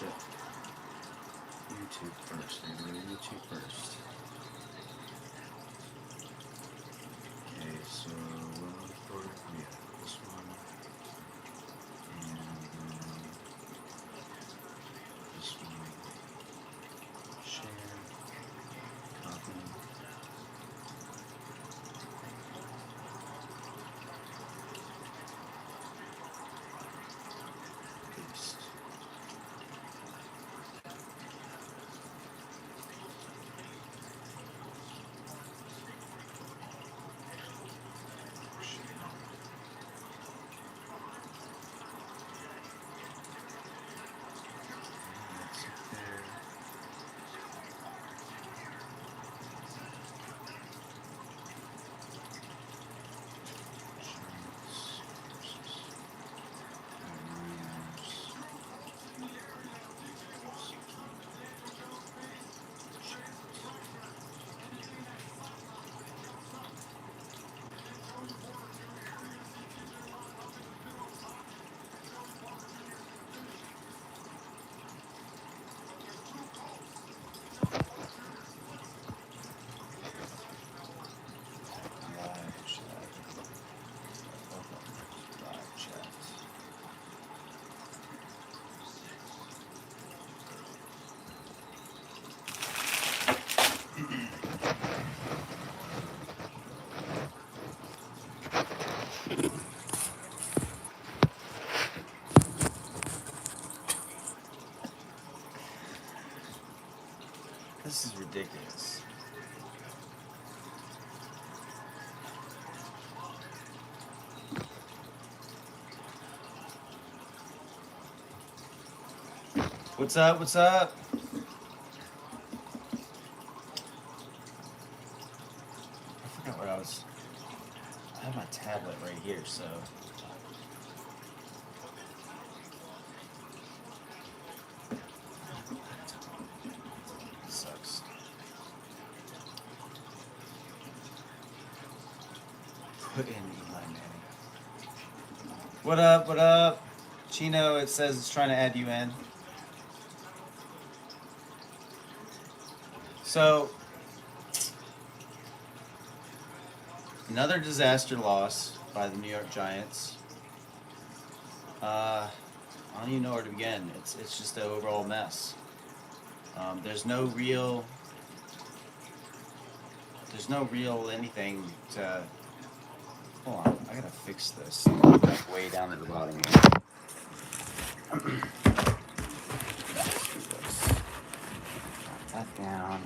shit. YouTube first. I'm going to YouTube first. Okay, so we'll record this one. And this one. Share. Copy. Paste. That's it there. This is ridiculous. What's up? What's up? I forgot what I was. I have my tablet right here, so. Sucks. Put in Eli Manning. What up? What up? Chino, it says it's trying to add you in. So, another disaster loss by the New York Giants. I don't even know where to begin. It's just an overall mess. There's no real anything to. Hold on, I gotta fix this. Like way down at the bottom here. Let's do this. Drop that down.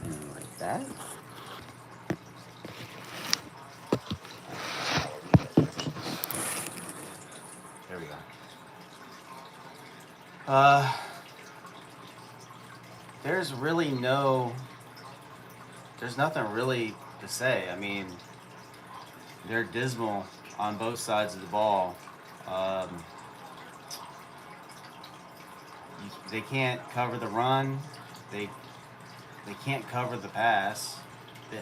And like that. There we go. There's nothing really to say. I mean, they're dismal on both sides of the ball. They can't cover the run. They can't cover the pass.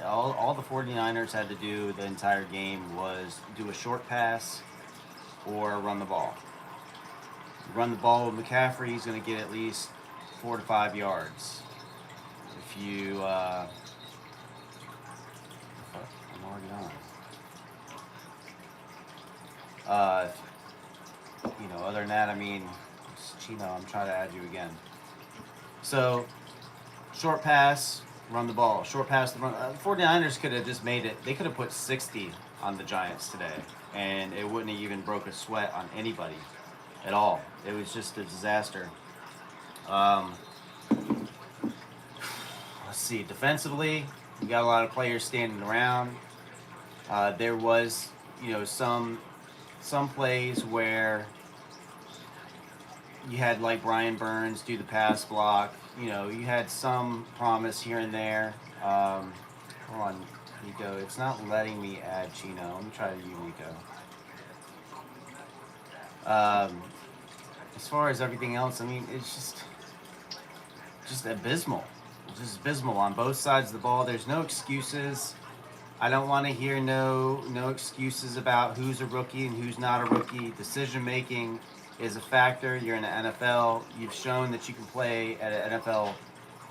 All the 49ers had to do the entire game was do a short pass or run the ball. Run the ball with McCaffrey, he's going to get at least 4 to 5 yards. If you, I'm already on. Other than that, I mean, Chino, I'm trying to add you again. So, short pass, run the ball. Short pass, the 49ers could have just made it. They could have put 60 on the Giants today, and it wouldn't have even broke a sweat on anybody at all. It was just a disaster. Let's see. Defensively, we got a lot of players standing around. There was, some plays where you had like Brian Burns do the pass block. You had some promise here and there. Hold on, Nico. It's not letting me add Chino. Let me try you, Nico. As far as everything else, I mean, it's just abysmal. It's just abysmal on both sides of the ball. There's no excuses. I don't want to hear no excuses about who's a rookie and who's not a rookie. Decision making is a factor. You're in the NFL. You've shown that you can play at an NFL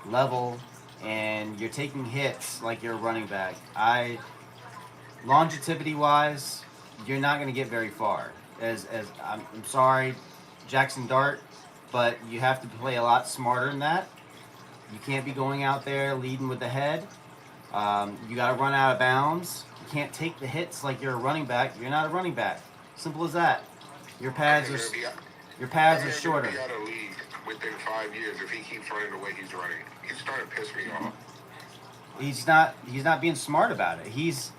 level, and you're taking hits like you're a running back. Longevity wise, you're not going to get very far. As I'm sorry, Jackson Dart, but you have to play a lot smarter than that. You can't be going out there leading with the head. You got to run out of bounds. You can't take the hits like you're a running back. You're not a running back. Simple as that. Your pads are your pads are shorter. He'll be out of league within 5 years if he keeps running the way he's running. He's starting to piss me off. He's not being smart about it.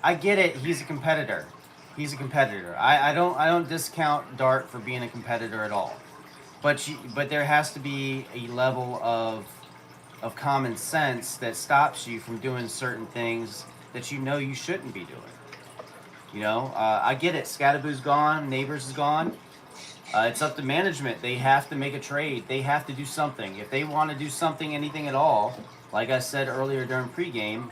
I get it. He's a competitor. He's a competitor. I don't discount Dart for being a competitor at all. But there has to be a level of common sense that stops you from doing certain things that you know you shouldn't be doing. I get it. Scadaboo's gone. Neighbors is gone. It's up to management. They have to make a trade. They have to do something. If they want to do something, anything at all, like I said earlier during pregame,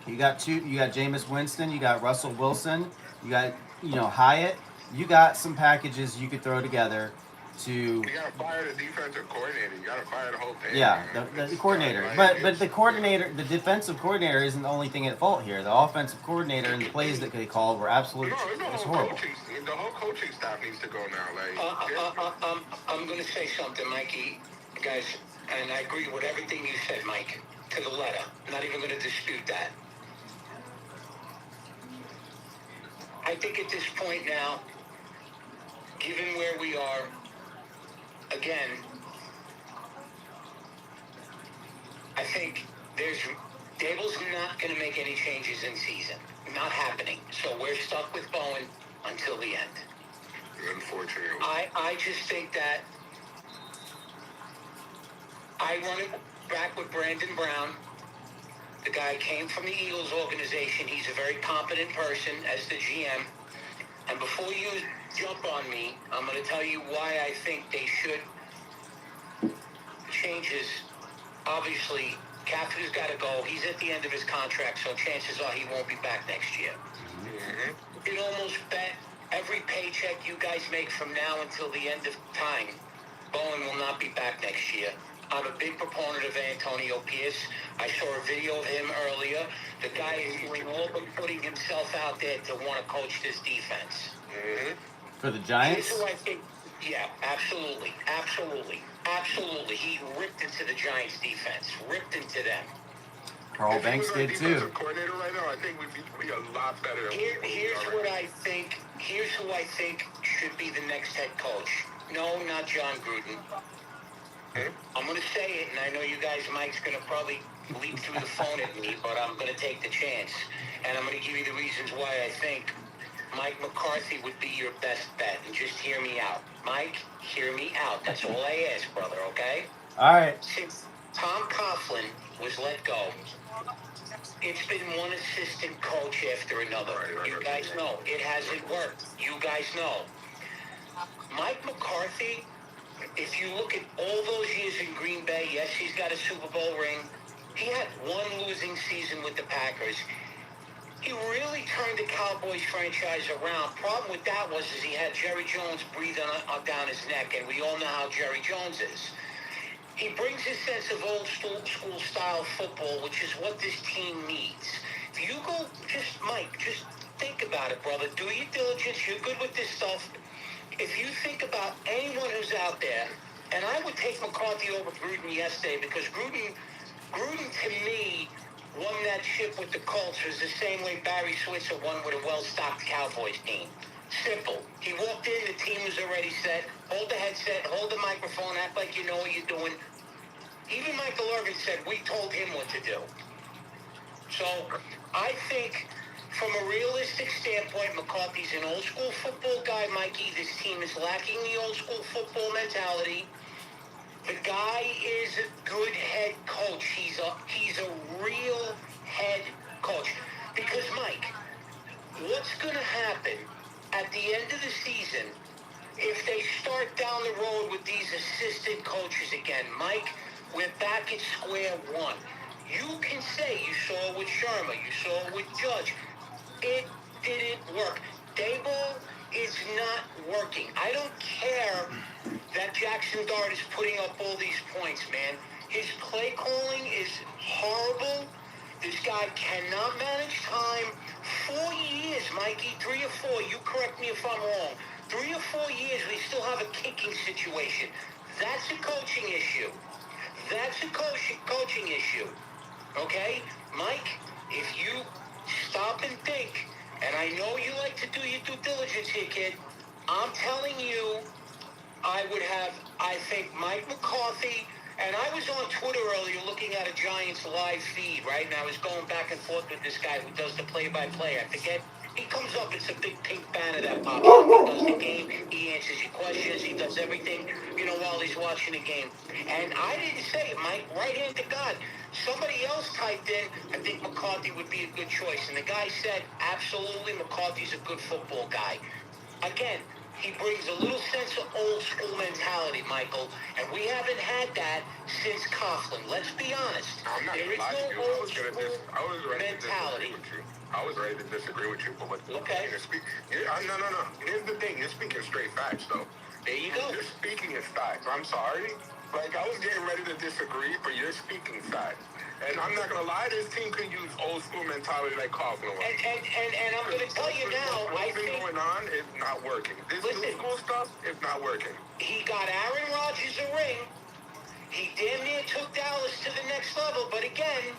you got two. You got Jameis Winston. You got Russell Wilson. You got Hyatt. You got some packages you could throw together to. You gotta fire the defensive coordinator. You gotta fire the whole thing. Yeah, the coordinator. But the coordinator, the defensive coordinator, isn't the only thing at fault here. The offensive coordinator and the plays that they called were absolutely horrible. The whole coaching staff needs to go now. I'm going to say something, Mikey, guys, and I agree with everything you said, Mike, to the letter. I'm not even going to dispute that. I think at this point now, given where we are, again, I think Dable's not going to make any changes in season. Not happening. So we're stuck with Bowen until the end. Unfortunately. I just think that I run it back with Brandon Brown. The guy came from the Eagles organization. He's a very competent person as the GM. And before you jump on me, I'm going to tell you why I think they should changes. Obviously, Catherine's got to go. He's at the end of his contract, so chances are he won't be back next year. Mm-hmm. You'd almost bet every paycheck you guys make from now until the end of time, Bowen will not be back next year. I'm a big proponent of Antonio Pierce. I saw a video of him earlier. The guy is doing all but putting himself out there to want to coach this defense. Mm-hmm. For the Giants? Here's who I think. Yeah, absolutely. He ripped into the Giants defense. Ripped into them. Carl Banks did too. Coordinator right now, I think we'd be a lot better. Here's who I think should be the next head coach. No, not John Gruden. I'm going to say it, and I know you guys, Mike's going to probably leap through the phone at me, but I'm going to take the chance. And I'm going to give you the reasons why I think Mike McCarthy would be your best bet. And just hear me out. Mike, hear me out. That's all I ask, brother, okay? All right. Since Tom Coughlin was let go, it's been one assistant coach after another. You guys know. It hasn't worked. You guys know. Mike McCarthy, if you look at all those years in Green Bay, yes, he's got a Super Bowl ring. He had one losing season with the Packers. He really turned the Cowboys franchise around. Problem with that was he had Jerry Jones breathing down his neck, and we all know how Jerry Jones is. He brings his sense of old school style football, which is what this team needs. If you go, Mike, just think about it, brother. Do your diligence. You're good with this stuff. If you think about anyone who's out there, and I would take McCarthy over Gruden yesterday because Gruden to me won that ship with the Colts was the same way Barry Switzer won with a well-stocked Cowboys team. Simple. He walked in, the team was already set. Hold the headset, hold the microphone, act like you know what you're doing. Even Michael Irvin said we told him what to do. So I think from a realistic standpoint, McCarthy's an old school football guy, Mikey. This team is lacking the old school football mentality. The guy is a good head coach. He's a real head coach. Because, Mike, what's going to happen at the end of the season if they start down the road with these assistant coaches again? Mike, we're back at square one. You can say you saw it with Shermer, you saw it with Judge. It didn't work. Daboll is not working. I don't care that Jackson Dart is putting up all these points, man. His play calling is horrible. This guy cannot manage time. 4 years, Mikey, 3 or 4. You correct me if I'm wrong. 3 or 4 years, we still have a kicking situation. That's a coaching issue. That's a coaching issue. Okay? Mike, if you stop and think, and I know you like to do your due diligence here, kid, I'm telling you, I think Mike McCarthy, and I was on Twitter earlier looking at a Giants live feed, right? And I was going back and forth with this guy who does the play-by-play. I forget. He comes up, it's a big pink banner that pops up. He does the game, he answers your questions, he does everything, while he's watching the game. And I didn't say it, Mike, right hand to God. Somebody else typed in, I think McCarthy would be a good choice. And the guy said, absolutely, McCarthy's a good football guy. Again, he brings a little sense of old school mentality, Michael, and we haven't had that since Coughlin. Let's be honest. I'm not There gonna is lie to no you. old school mentality. I was ready to disagree with you, but Okay. No. Here's the thing. You're speaking straight facts, though. There you go. You're speaking in facts. I'm sorry. Like, I was getting ready to disagree, but you're speaking facts. And I'm not going to lie, this team can use old school mentality like Coughlin was. And I'm going to tell you now, I what's been think going on is not working. This new school stuff is not working. he got Aaron Rodgers a ring. He damn near took Dallas to the next level, but again,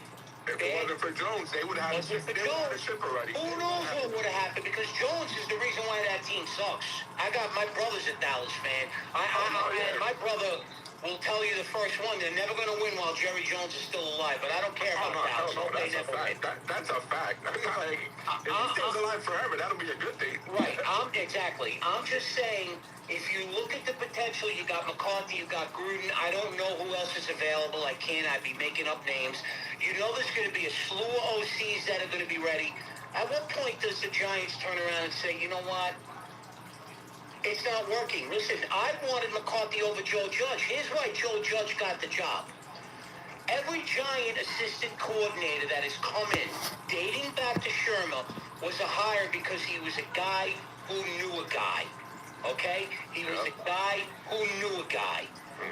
if it wasn't for Jones, they would have had a ship already. Who knows what would have happened? Because Jones is the reason why that team sucks. I got my brother's a Dallas fan. And my brother will tell you the first one. They're never going to win while Jerry Jones is still alive. But I don't care about Dallas. They never win. That's a fact. That's not like, if he stays alive forever, that'll be a good thing. Right. Exactly. I'm just saying, if you look at the potential, you got McCarthy, you got Gruden. I don't know who else is available. I'd be making up names. You know there's going to be a slew of OCs that are going to be ready. At what point does the Giants turn around and say, you know what? It's not working. Listen, I wanted McCarthy over Joe Judge. Here's why Joe Judge got the job. Every Giant assistant coordinator that has come in, dating back to Shermer, was a hire because he was a guy who knew a guy. Okay? He was a guy who knew a guy.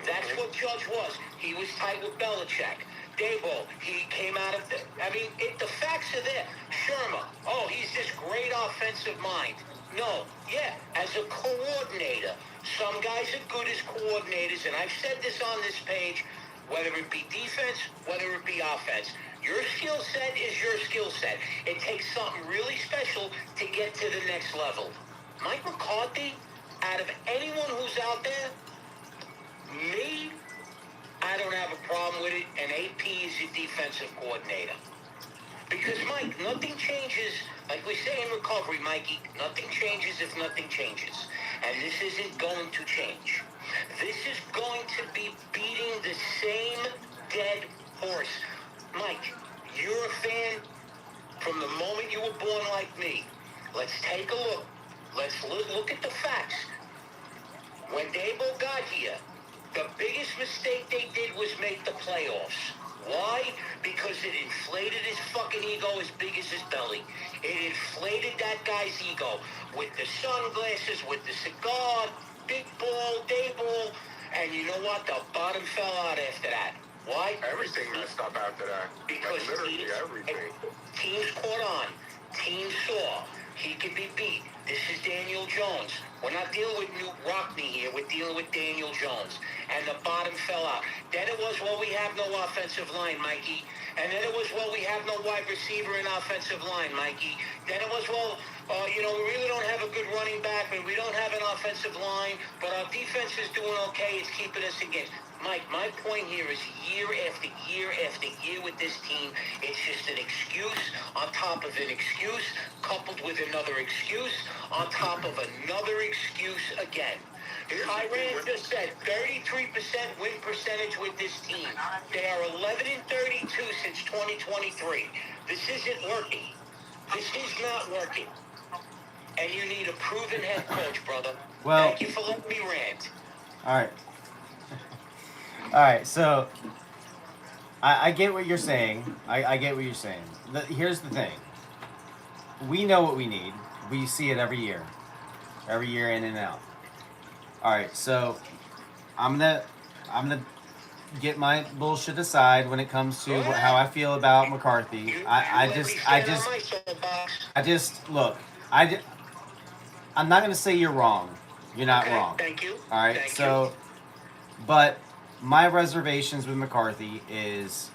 That's what Judge was. He was tight with Belichick. Daboll, he came out of the... the facts are there. Shermer, he's this great offensive mind. No, as a coordinator, some guys are good as coordinators, and I've said this on this page, whether it be defense, whether it be offense. Your skill set is your skill set. It takes something really special to get to the next level. Mike McCarthy, out of anyone who's out there, me, I don't have a problem with it, and AP is your defensive coordinator. Because, Mike, nothing changes, like we say in recovery, Mikey, nothing changes if nothing changes. And this isn't going to change. This is going to be beating the same dead horse. Mike, you're a fan from the moment you were born like me. Let's take a look. Let's look at the facts. When Daboll got here, the biggest mistake they did was make the playoffs. Why? Because it inflated his fucking ego as big as his belly. It inflated that guy's ego with the sunglasses, with the cigar, big ball, Daboll, and you know what? The bottom fell out after that. Why? Everything messed up after that. Because literally everything. Teams caught on. Teams saw. He could be beat. This is Daniel Jones. We're not dealing with Newt Rockney here. We're dealing with Daniel Jones. And the bottom fell out. Then it was, well, we have no offensive line, Mikey. And then it was, well, we have no wide receiver and offensive line, Mikey. Then it was, well, we really don't have a good running back, and we don't have an offensive line, but our defense is doing okay. It's keeping us in games. Mike, my point here is year after year after year with this team, it's just an excuse on top of an excuse, coupled with another excuse, on top of another excuse again. Tyran just said 33% win percentage with this team. They are 11-32 since 2023. This isn't working. This is not working. And you need a proven head coach, brother. Well, thank you for letting me rant. All right. So I get what you're saying. I get what you're saying. Here's the thing. We know what we need. We see it every year in and out. All right, so I'm gonna get my bullshit aside when it comes to how I feel about McCarthy. I just look. I, I'm not gonna say you're wrong. You're not Okay, wrong. thank you. All right, Thank so but my reservations with McCarthy is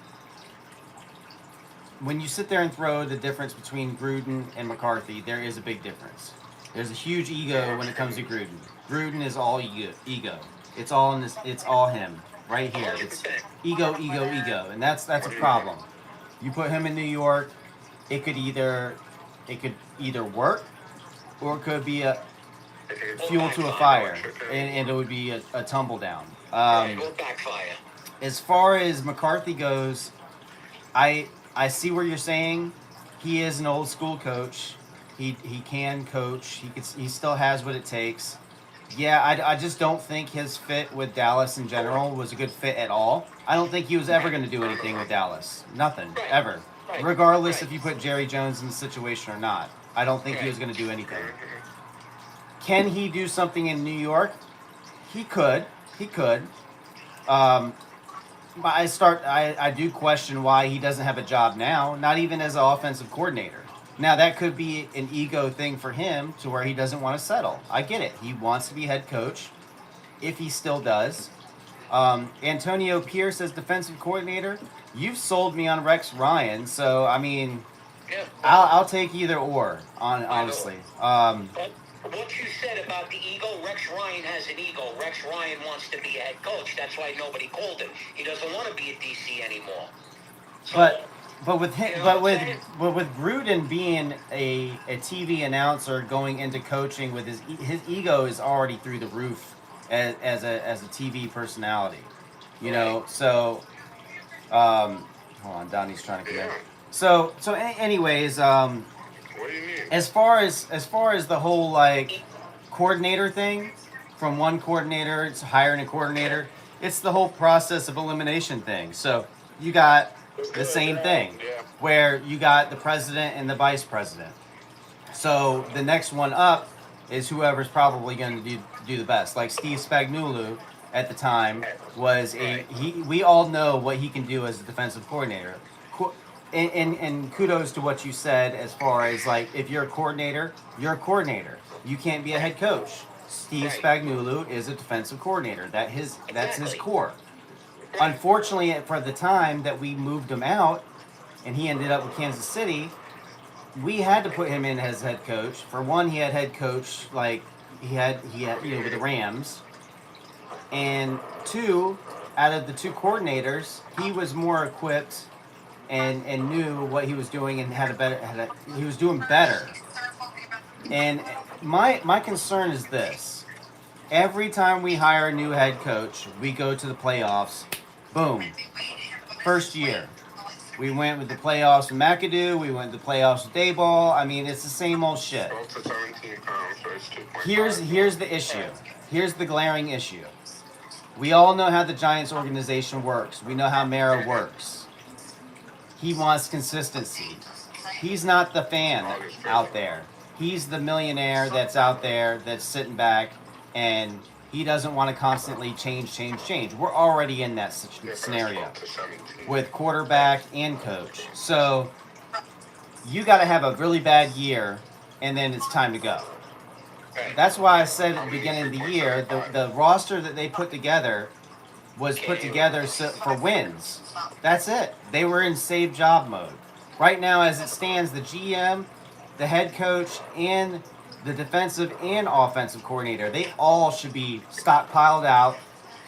when you sit there and throw the difference between Gruden and McCarthy, there is a big difference. There's a huge ego when it comes to Gruden. Gruden is all ego. It's all in this. It's all him right here. It's ego, ego, ego, and that's a problem. You put him in New York, it could either work or it could be a fuel to a fire, and it would be a tumble down. Or backfire. As far as McCarthy goes, I see where you're saying. He is an old school coach. He can coach. He still has what it takes. Yeah, I just don't think his fit with Dallas in general was a good fit at all. I don't think he was ever going to do anything with Dallas. Nothing ever. Regardless if you put Jerry Jones in the situation or not. I don't think he was going to do anything. Can he do something in New York? He could. He could. But I do question why he doesn't have a job now, not even as an offensive coordinator. Now that could be an ego thing for him to where he doesn't want to settle. I get it. He wants to be head coach, if he still does. Antonio Pierce as defensive coordinator. You've sold me on Rex Ryan, so I mean, Yeah. I'll take either or. Honestly. But what you said about the ego, Rex Ryan has an ego. Rex Ryan wants to be a head coach. That's why nobody called him. He doesn't want to be at DC anymore. So, But with him, You know what I'm but with Gruden being a TV announcer going into coaching with his ego is already through the roof as a TV personality, you know. So, hold on, Donnie's trying to connect. Anyways, What do you mean? as far as the whole like coordinator thing, from one coordinator to hiring a coordinator, it's the whole process of elimination thing. So you got the same thing where you got the president and the vice president. So the next one up is whoever's probably going to do the best. Like Steve Spagnuolo at the time was we all know what he can do as a defensive coordinator. And kudos to what you said as far as like if you're a coordinator, you're a coordinator. You can't be a head coach. Steve Spagnuolo is a defensive coordinator. That's his core. Unfortunately, for the time that we moved him out, and he ended up with Kansas City, we had to put him in as head coach. For one, he had head coach like he had with the Rams, and two, out of the two coordinators, he was more equipped and knew what he was doing and he was doing better. And my concern is this: every time we hire a new head coach, we go to the playoffs. Boom. First year. We went with the playoffs with McAdoo. We went to the playoffs with Dayball. I mean, it's the same old shit. 12 to 17 pounds, so it's 2.5. Here's the issue. Here's the glaring issue. We all know how the Giants organization works. We know how Mara works. He wants consistency. He's not the fan out there. He's the millionaire that's out there that's sitting back, and he doesn't want to constantly change. We're already in that scenario with quarterback and coach. So you got to have a really bad year, and then it's time to go. That's why I said at the beginning of the year, the roster that they put together was put together for wins. That's it. They were in save job mode. Right now, as it stands, the GM, the head coach, and the defensive and offensive coordinator, they all should be stockpiled out,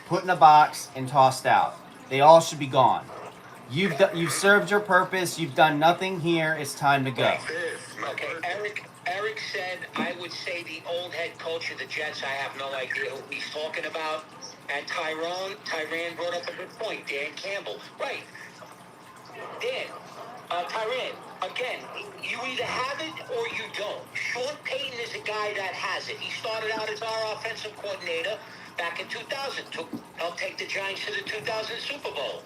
put in a box, and tossed out. They all should be gone. You've served your purpose. You've done nothing here. It's time to go. Okay, Eric said, I would say the old head coach of the Jets, I have no idea who he's talking about. And Tyrann brought up a good point, Dan Campbell. Right. Dan, Tyrann, again, you either have it or you don't. Sean Payton is a guy that has it. He started out as our offensive coordinator back in 2000. Helped take the Giants to the 2000 Super Bowl.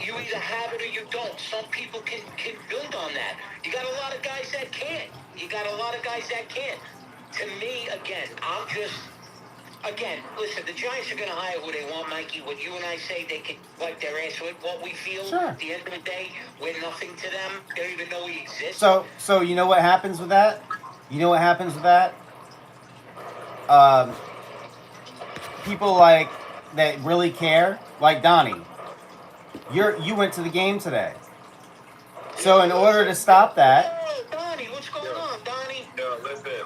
You either have it or you don't. Some people can build on that. You got a lot of guys that can't. To me, again, listen, the Giants are going to hire who they want, Mikey. What you and I say, they can wipe their ass with what we feel. Sure. At the end of the day, we're nothing to them. They don't even know we exist. So you know what happens with that? People like that really care, like Donnie. You went to the game today. So in order to stop that, Donnie, what's going on, Donnie? Yo,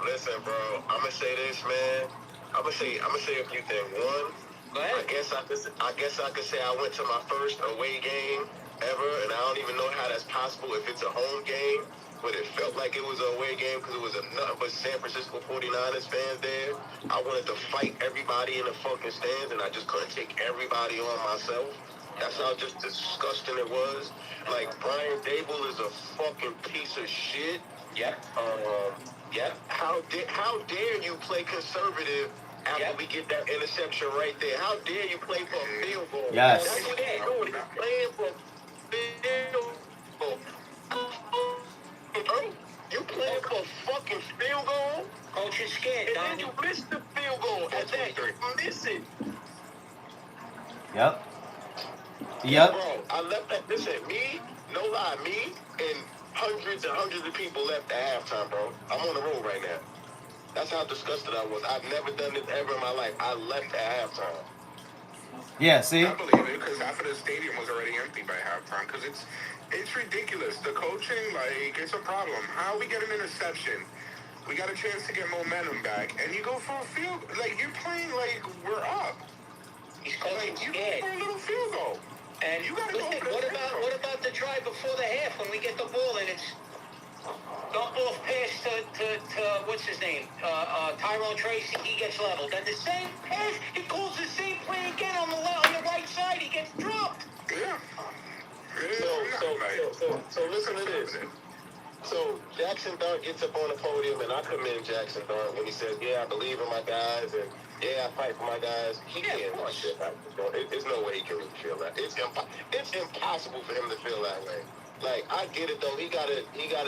listen, bro. I'm gonna say this, man. I'm gonna say a few things. One, I guess I could say I went to my first away game ever, and I don't even know how that's possible if it's a home game. But it felt like it was an away game because it was nothing but San Francisco 49ers fans there. I wanted to fight everybody in the fucking stands, and I just couldn't take everybody on myself. That's how just disgusting it was. Like, Brian Dable is a fucking piece of shit. Yep. Yep. How dare you play conservative after we get that interception right there? How dare you play for a field goal? Yes. That's what they're doing. He's playing for field goal. You playing for a fucking field goal? Coach is scared, And Donnie. then you missed the field goal. At that, you miss it. Yep. Bro, I left that. Listen, no lie, me and hundreds and hundreds of people left at halftime, bro. I'm on the road right now. That's how disgusted I was. I've never done this ever in my life. I left at halftime. Yeah, see? I believe it because half of the stadium was already empty by halftime because it's ridiculous. The coaching, like, it's a problem. How we get an interception? We got a chance to get momentum back, and you go for a field. Like, you're playing like we're up. He's coaching Like, you scared. go for a little field goal. And You gotta listen, go for the what about the drive before the half when we get the ball and it's dump off pass to what's his name? Tyrone Tracy, he gets leveled. And the same pass, he calls the same play again on the right side, he gets dropped. Yeah. So listen to this. So Jackson Dart gets up on the podium, and I commend Jackson Dart when he says, "Yeah, I believe in my guys, and yeah, I fight for my guys." He can't do shit like this. There's no way he can really feel that. It's impossible for him to feel that way. Like, I get it though. He gotta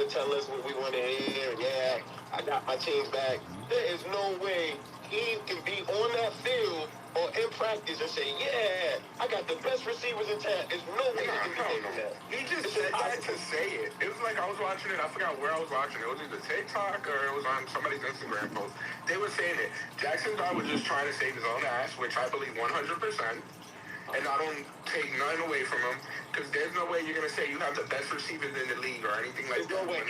tell us what we want to hear. And yeah, I got my team's back. There is no way he can be on that field or in practice and say, "Yeah, I got the best receivers in town." There's no way he can be thinking that. He just said that to say it. It was like I was watching it. I forgot where I was watching it. It was either TikTok or it was on somebody's Instagram post. They were saying it. Jackson Dart was just trying to save his own ass, which I believe 100%. And I don't take none away from him because there's no way you're going to say you have the best receivers in the league or anything like that. There's no way.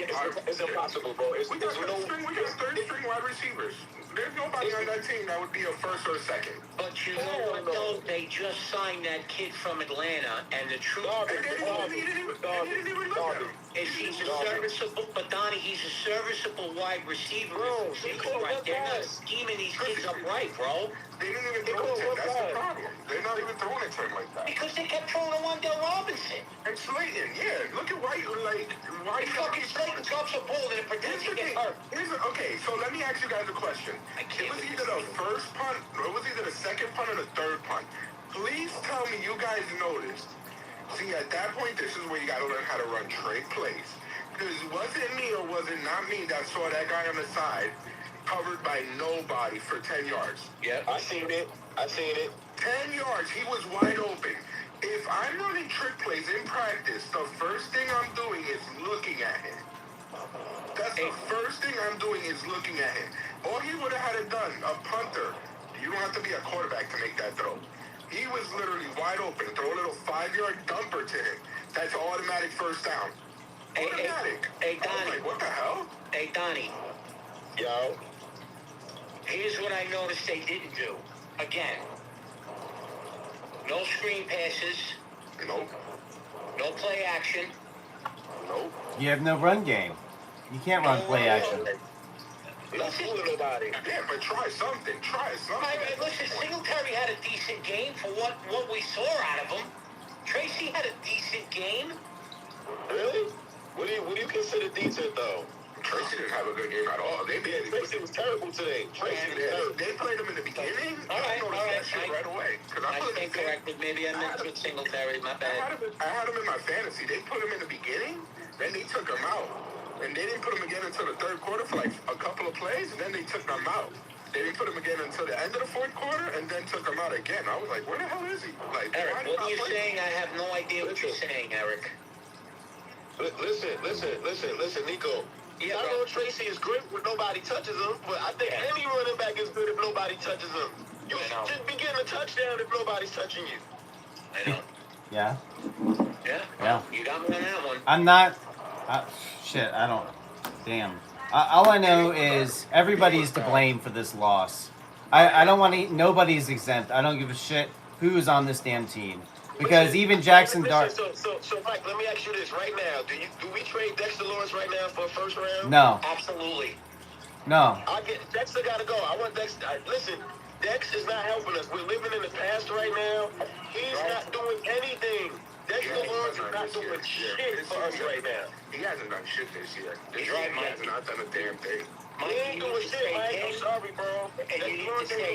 It's impossible, bro. We got third-string wide receivers. There's nobody on that team that would be a first or a second. But you know what, though? They just signed that kid from Atlanta, and the truth is he's a serviceable, but Donnie, he's a serviceable wide receiver. Bro, Right. They're not scheming these kids up right, bro. They didn't even throw it to him. That's the problem. They're not even throwing it to him like that. Because they kept throwing to Wandale Robinson. And Slayton, yeah. Look at why He fucking Slayton drops a ball and it pretends he gets hurt. Okay, so let me ask you guys a question. It was either the first punt, or it was either the second punt or the third punt. Please tell me you guys noticed. See, at that point, this is where you got to learn how to run trick plays. Because was it me or was it not me that saw that guy on the side covered by nobody for 10 yards? Yeah, I seen it. 10 yards. He was wide open. If I'm running trick plays in practice, the first thing I'm doing is looking at him. That's the first thing I'm doing is looking at him. All he would have had it done, a punter. You don't have to be a quarterback to make that throw. He was literally wide open. Throw a little 5-yard dumper to him. That's automatic first down. Automatic. Hey, Donnie. Like, what the hell? Hey, Donnie. Yo. Here's what I noticed they didn't do. Again. No screen passes. Nope. No play action. Nope. You have no run game. You can't run play action. Not fooling nobody. Yeah, but try something. Listen, Singletary had a decent game for what we saw out of him. Tracy had a decent game. Really? What do you consider decent, though? Tracy didn't have a good game at all. Tracy was terrible today. Tracy was terrible. They played him in the beginning. All right. That shit right away. I stand corrected. Maybe I meant to Singletary. My bad. I had him in my fantasy. They put him in the beginning, then they took him out. And they didn't put him again until the third quarter for like a couple of plays, and then they took him out. They didn't put him again until the end of the fourth quarter, and then took him out again. I was like, where the hell is he? Like, Eric, what are you saying? I have no idea what you're saying, Eric. Listen, Nico. Yeah, I know Tracy is great when nobody touches him, but I think any running back is good if nobody touches him. You should just be getting a touchdown if nobody's touching you. I know. Yeah. Yeah. You got me on that one. I'm not. Shit, I don't. Damn. All I know is everybody's to blame for this loss. I don't want to. Nobody's exempt. I don't give a shit who's on this damn team. Because even Jackson Dart. So, Mike, let me ask you this right now. Do we trade Dexter Lawrence right now for a first round? No. Absolutely. No. Dexter got to go. I want Dexter. Listen, Dex is not helping us. We're living in the past right now. He's not doing anything. Dexter Lawrence is not doing shit for us right now. He hasn't done shit this year. He's right, He has not done a damn thing. He ain't doing shit, Mike. I'm sorry, bro.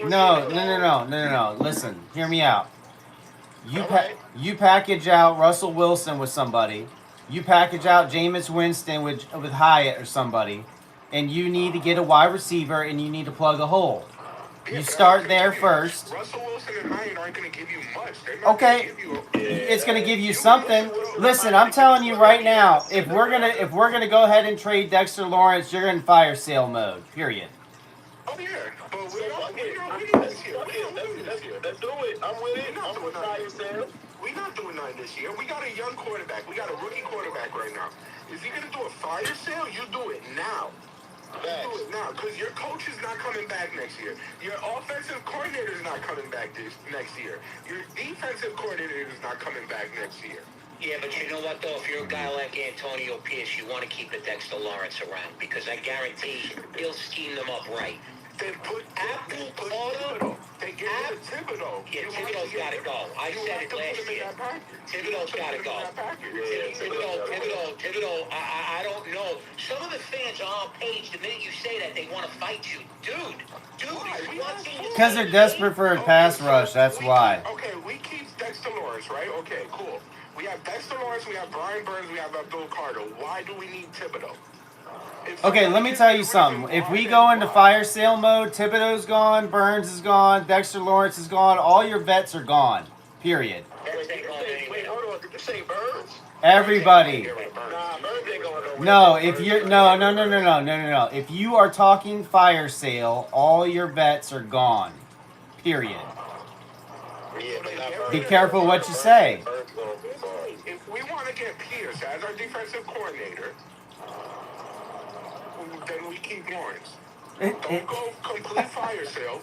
No. Listen, hear me out. You package out Russell Wilson with somebody. You package out Jameis Winston with Hyatt or somebody. And you need to get a wide receiver and you need to plug a hole. You start there first. Russell Wilson and Hyatt aren't going to give you much. Okay, it's going to give you something. Listen, I'm telling you right now, if we're gonna go ahead and trade Dexter Lawrence, you're in fire sale mode. Period. Oh yeah, but Let's do it. I'm with it. I'm with fire sale. We're not doing nothing this year. We got a young quarterback. We got a rookie quarterback right now. If you're going to do a fire sale, you do it now. Do it now, because your coach is not coming back next year. Your offensive coordinator is not coming back next year. Your defensive coordinator is not coming back next year. Yeah, but you know what, though? If you're a guy like Antonio Pierce, you want to keep the Dexter Lawrence around, because I guarantee he'll scheme them up right. They put Thibodeau. They get rid of Thibodeau. Yeah, Thibodeau's got to go. I said it last year. Thibodeau's got to go. Thibodeau, I don't know. Some of the fans are on page. The minute you say that, they want to fight you. Dude. Because they're desperate for a pass rush, that's why. Okay, we keep Dexter Lawrence, right? Okay, cool. We have Dexter Lawrence, we have Brian Burns, we have Abdul Carter. Why do we need Thibodeau? Okay, let me tell you something. If we go into fire sale mode, Thibodeau's gone, Burns is gone, Dexter Lawrence is gone, all your vets are gone. Period. Wait, hold on. Did you say Burns? Everybody. Nah, Burns ain't going nowhere. No, if you're no. If you are talking fire sale, all your vets are gone. Period. Be careful what you say. If we want to get Pierce as our defensive coordinator, then we keep Lawrence. Don't go complete fire sale.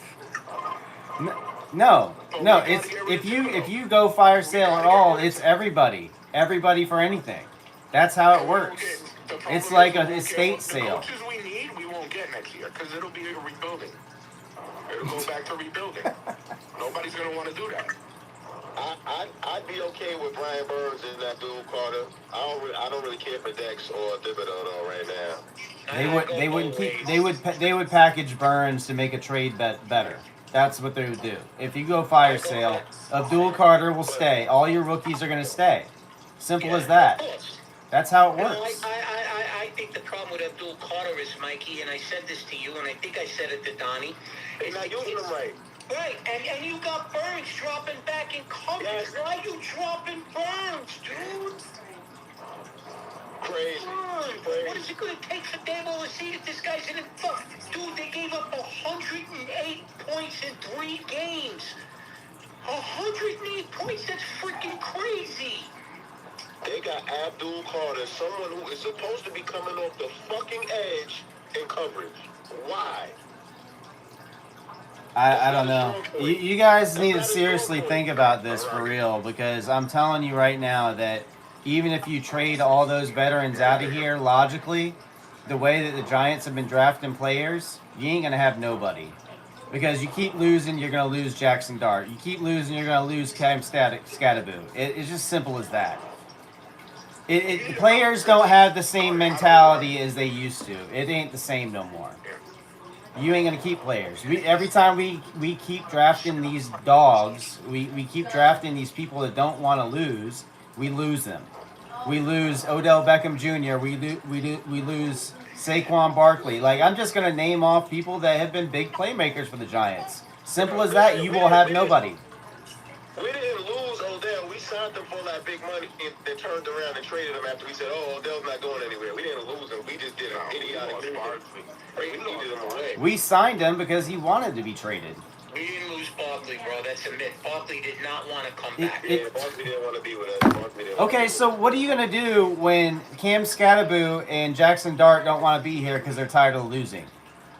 No. It's if you go fire sale at all, it's everybody for anything. That's how it works. It's like an estate sale. The coaches we need, we won't get next year because it'll be a rebuilding. It'll go back to rebuilding. Nobody's gonna want to do that. I'd be okay with Brian Burns and Abdul Carter. I don't really care for Dex or Thibodeau though right now. They would package Burns to make a trade better. That's what they would do. If you go fire sale, Abdul Carter will stay. All your rookies are going to stay. Simple as that. That's how it works. I think the problem with Abdul Carter is, Mikey, and I said this to you, and I think I said it to Donnie. They're not using them right. Right, and you got Burns dropping back in coverage. Yes. Why are you dropping Burns, dude? Crazy. What is it going to take for Dable to see that this guy's in it? Dude, they gave up 108 points in 3 games. 108 points, that's freaking crazy. They got Abdul Carter, someone who is supposed to be coming off the fucking edge in coverage. Why? I don't know. You guys need to seriously think about this for real, because I'm telling you right now that even if you trade all those veterans out of here, logically, the way that the Giants have been drafting players, you ain't going to have nobody. Because you keep losing, you're going to lose Jackson Dart. You keep losing, you're going to lose Cam Scattaboo. It's just simple as that. The players don't have the same mentality as they used to. It ain't the same no more. You ain't gonna keep players. Every time we keep drafting these dogs, we keep drafting these people that don't want to lose. We lose them. We lose Odell Beckham Jr. We lose Saquon Barkley. Like, I'm just gonna name off people that have been big playmakers for the Giants. Simple as that. You will have nobody. We didn't lose Odell. We signed him for that big money and then turned around and traded him after we said, oh, Odell's not going anywhere. We didn't lose him. We just did an idiotic thing. We needed him away. We signed him because he wanted to be traded. We didn't lose Barkley, bro. That's a myth. Barkley did not want to come back. Yeah, Barkley didn't want to be with us. Okay, so what are you going to do when Cam Scatterboo and Jackson Dart don't want to be here because they're tired of losing?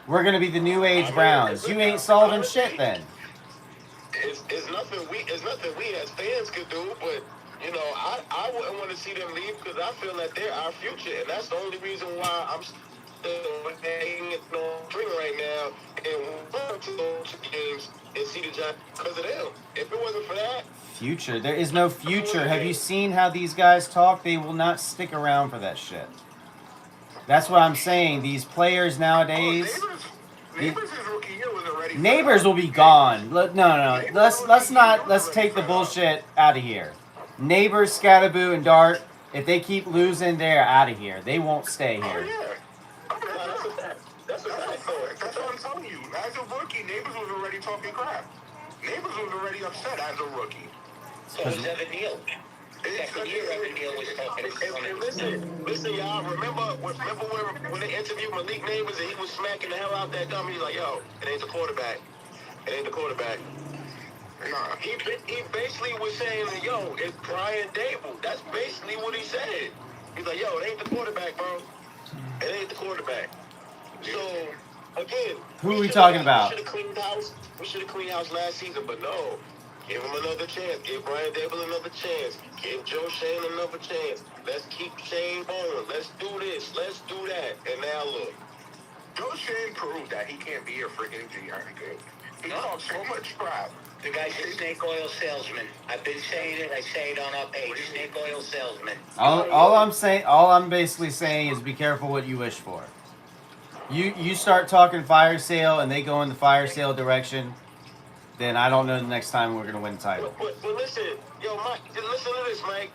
We're going to be the new age Browns. You ain't solving shit then. It's nothing we as fans could do, but you know, I wouldn't want to see them leave because I feel that they're our future, and that's the only reason why I'm still hanging on string right now and want to go to games and see the Giants because of them. If it wasn't for that, future, there is no future. Have you seen how these guys talk? They will not stick around for that shit. That's what I'm saying. These players nowadays. Neighbors will be gone. No. Let's take the bullshit out of here. Neighbors, Scatterboo, and Dart. If they keep losing, they're out of here. They won't stay here. That's what I'm telling you. As a rookie, Neighbors was already talking crap. Neighbors was already upset as a rookie. So was Evan Neal. Second year Evan Neal was talking. Listen, y'all. Remember when they interviewed Malik Neighbors and he was smacking the hell out that dummy? He's like, yo, it ain't the quarterback. It ain't the quarterback. Nah. He basically was saying, yo, it's Brian Dable. That's basically what he said. He's like, yo, it ain't the quarterback, bro. It ain't the quarterback. So, again, who are we talking about? We should have cleaned house last season, but no. Give him another chance. Give Brian Dable another chance. Give Joe Shane another chance. Let's keep Shane going. Let's do this. Let's do that. And now look. Joe Shane proved that he can't be a freaking GM. He talks so much crap. The guy's a snake oil salesman. I've been saying it. I say it on our page. Snake oil salesman. All I'm basically saying is be careful what you wish for. You start talking fire sale and they go in the fire sale direction, then I don't know the next time we're gonna win the title. But listen, yo, Mike, listen to this, Mike.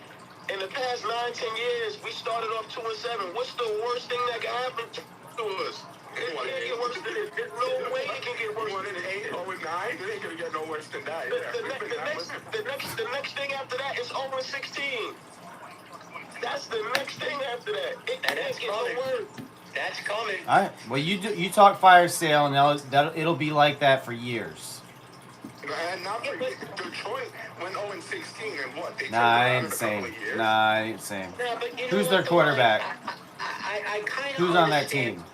In the past 9-10 years, we started off 2-7. What's the worst thing that can happen to us? It can't get worse than this. There's no way it can get worse than this. 8, 0, 9. It ain't gonna get no worse than that. The next thing after that is 0-16. That's the next thing after that. It can't get no worse. That's coming. All right. Well, you talk fire sale, and it'll be like that for years. And not for Detroit went 0-16 and what? I ain't saying. Yeah, but who's their quarterback? I kind of. Who's on that team?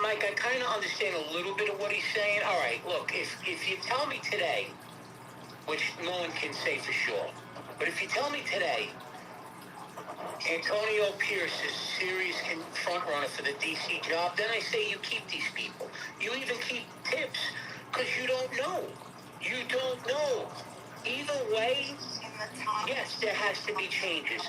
Mike, I kind of understand a little bit of what he's saying. All right, look, if you tell me today, which no one can say for sure, but if you tell me today, Antonio Pierce is serious front runner for the DC job, then I say you keep these people. You even keep Tips because you don't know. You don't know. Either way, yes, there has to be changes.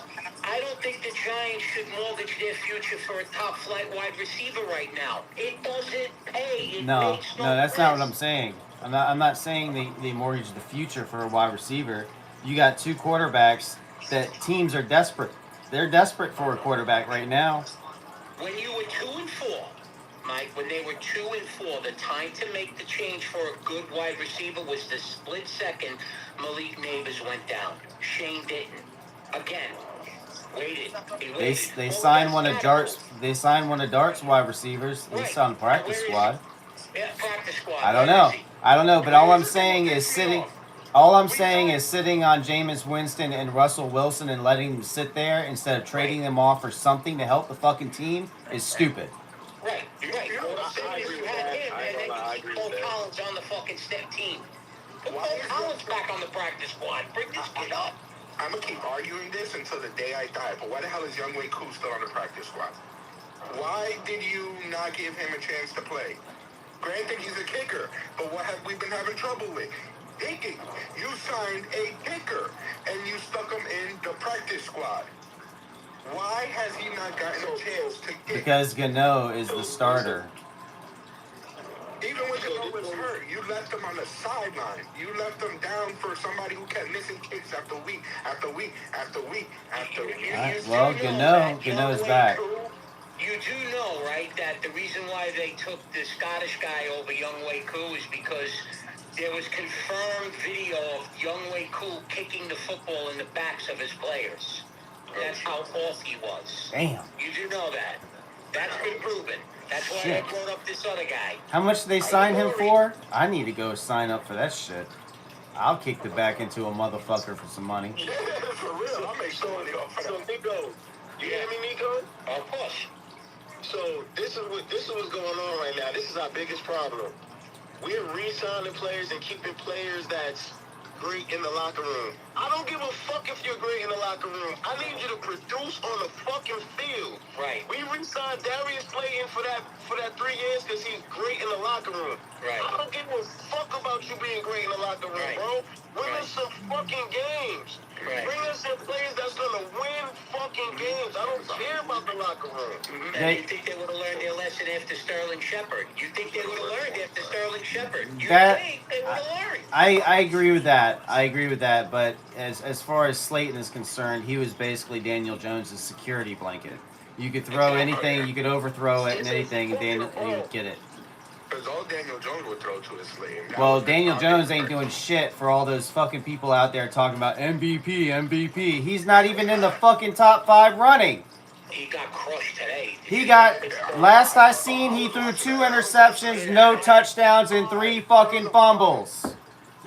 I don't think the Giants should mortgage their future for a top-flight wide receiver right now. It doesn't pay. No, that's not what I'm saying. I'm not saying they mortgage the future for a wide receiver. You got two quarterbacks that teams are desperate. They're desperate for a quarterback right now. When you were 2-4, Mike, when they were 2-4, the time to make the change for a good wide receiver was the split second Malik Neighbors went down. Shane didn't. Again, waited. They signed one of Dart's. They signed one of Dart's wide receivers. He's on practice squad. Yeah, practice squad. I don't know. But all I'm saying is sitting on Jameis Winston and Russell Wilson and letting them sit there instead of trading them off for something to help the fucking team is stupid. Right. Well, the thing is, you had him, and then you keep Paul Collins on the fucking step team. Put Paul Collins back on the practice squad. Bring this kid up. I'm going to keep arguing this until the day I die, but why the hell is Younghoe Koo still on the practice squad? Why did you not give him a chance to play? Granted, he's a kicker, but what have we been having trouble with? Kicking. You signed a kicker, and you stuck him in the practice squad. Why has he not gotten a chance to get? Because Gano is the starter. Even when Gano was hurt, you left him on the sideline. You left him down for somebody who kept missing kicks after week, after week, after week, after week. Alright, well, Gano's back. You do know, right, that the reason why they took the Scottish guy over Younghoe Koo is because there was confirmed video of Younghoe Koo kicking the football in the backs of his players. That's how off he was. Damn. You do know that. That's been proven. That's why Shit. they brought up this other guy. How much did they sign him for? I need to go sign up for that shit. I'll kick the back into a motherfucker for some money. Yeah, for real. I'll make some money off of So that. Nico, you hear me, Nico? Of course. So this is what's going on right now. This is our biggest problem. We're re-signing players and keeping players that's great in the locker room. I don't give a fuck if you're great in the locker room. I need you to produce on the fucking field. Right. We re-signed Darius Slayton for that 3 years because he's great in the locker room. Right. I don't give a fuck about you being great in the locker room, Right. bro. Win Right. us some fucking games. Right. Bring us some players that's gonna win fucking games. I don't care about the locker room. And you think they would have learned their lesson after Sterling Shepard? You think they would have learned after Sterling Shepard? You That- think they would have learned? I agree with that. I agree with that. But as far as Slayton is concerned, he was basically Daniel Jones' security blanket. You could throw anything, you could overthrow it and anything, and he would get it. Because all Daniel Jones would throw to his Slayton. That Well, was the Daniel target. Jones ain't doing shit for all those fucking people out there talking about MVP, MVP. He's not even in the fucking top 5 running. He got crushed today. He got, last I seen, he threw 2 interceptions, no touchdowns, and 3 fucking fumbles.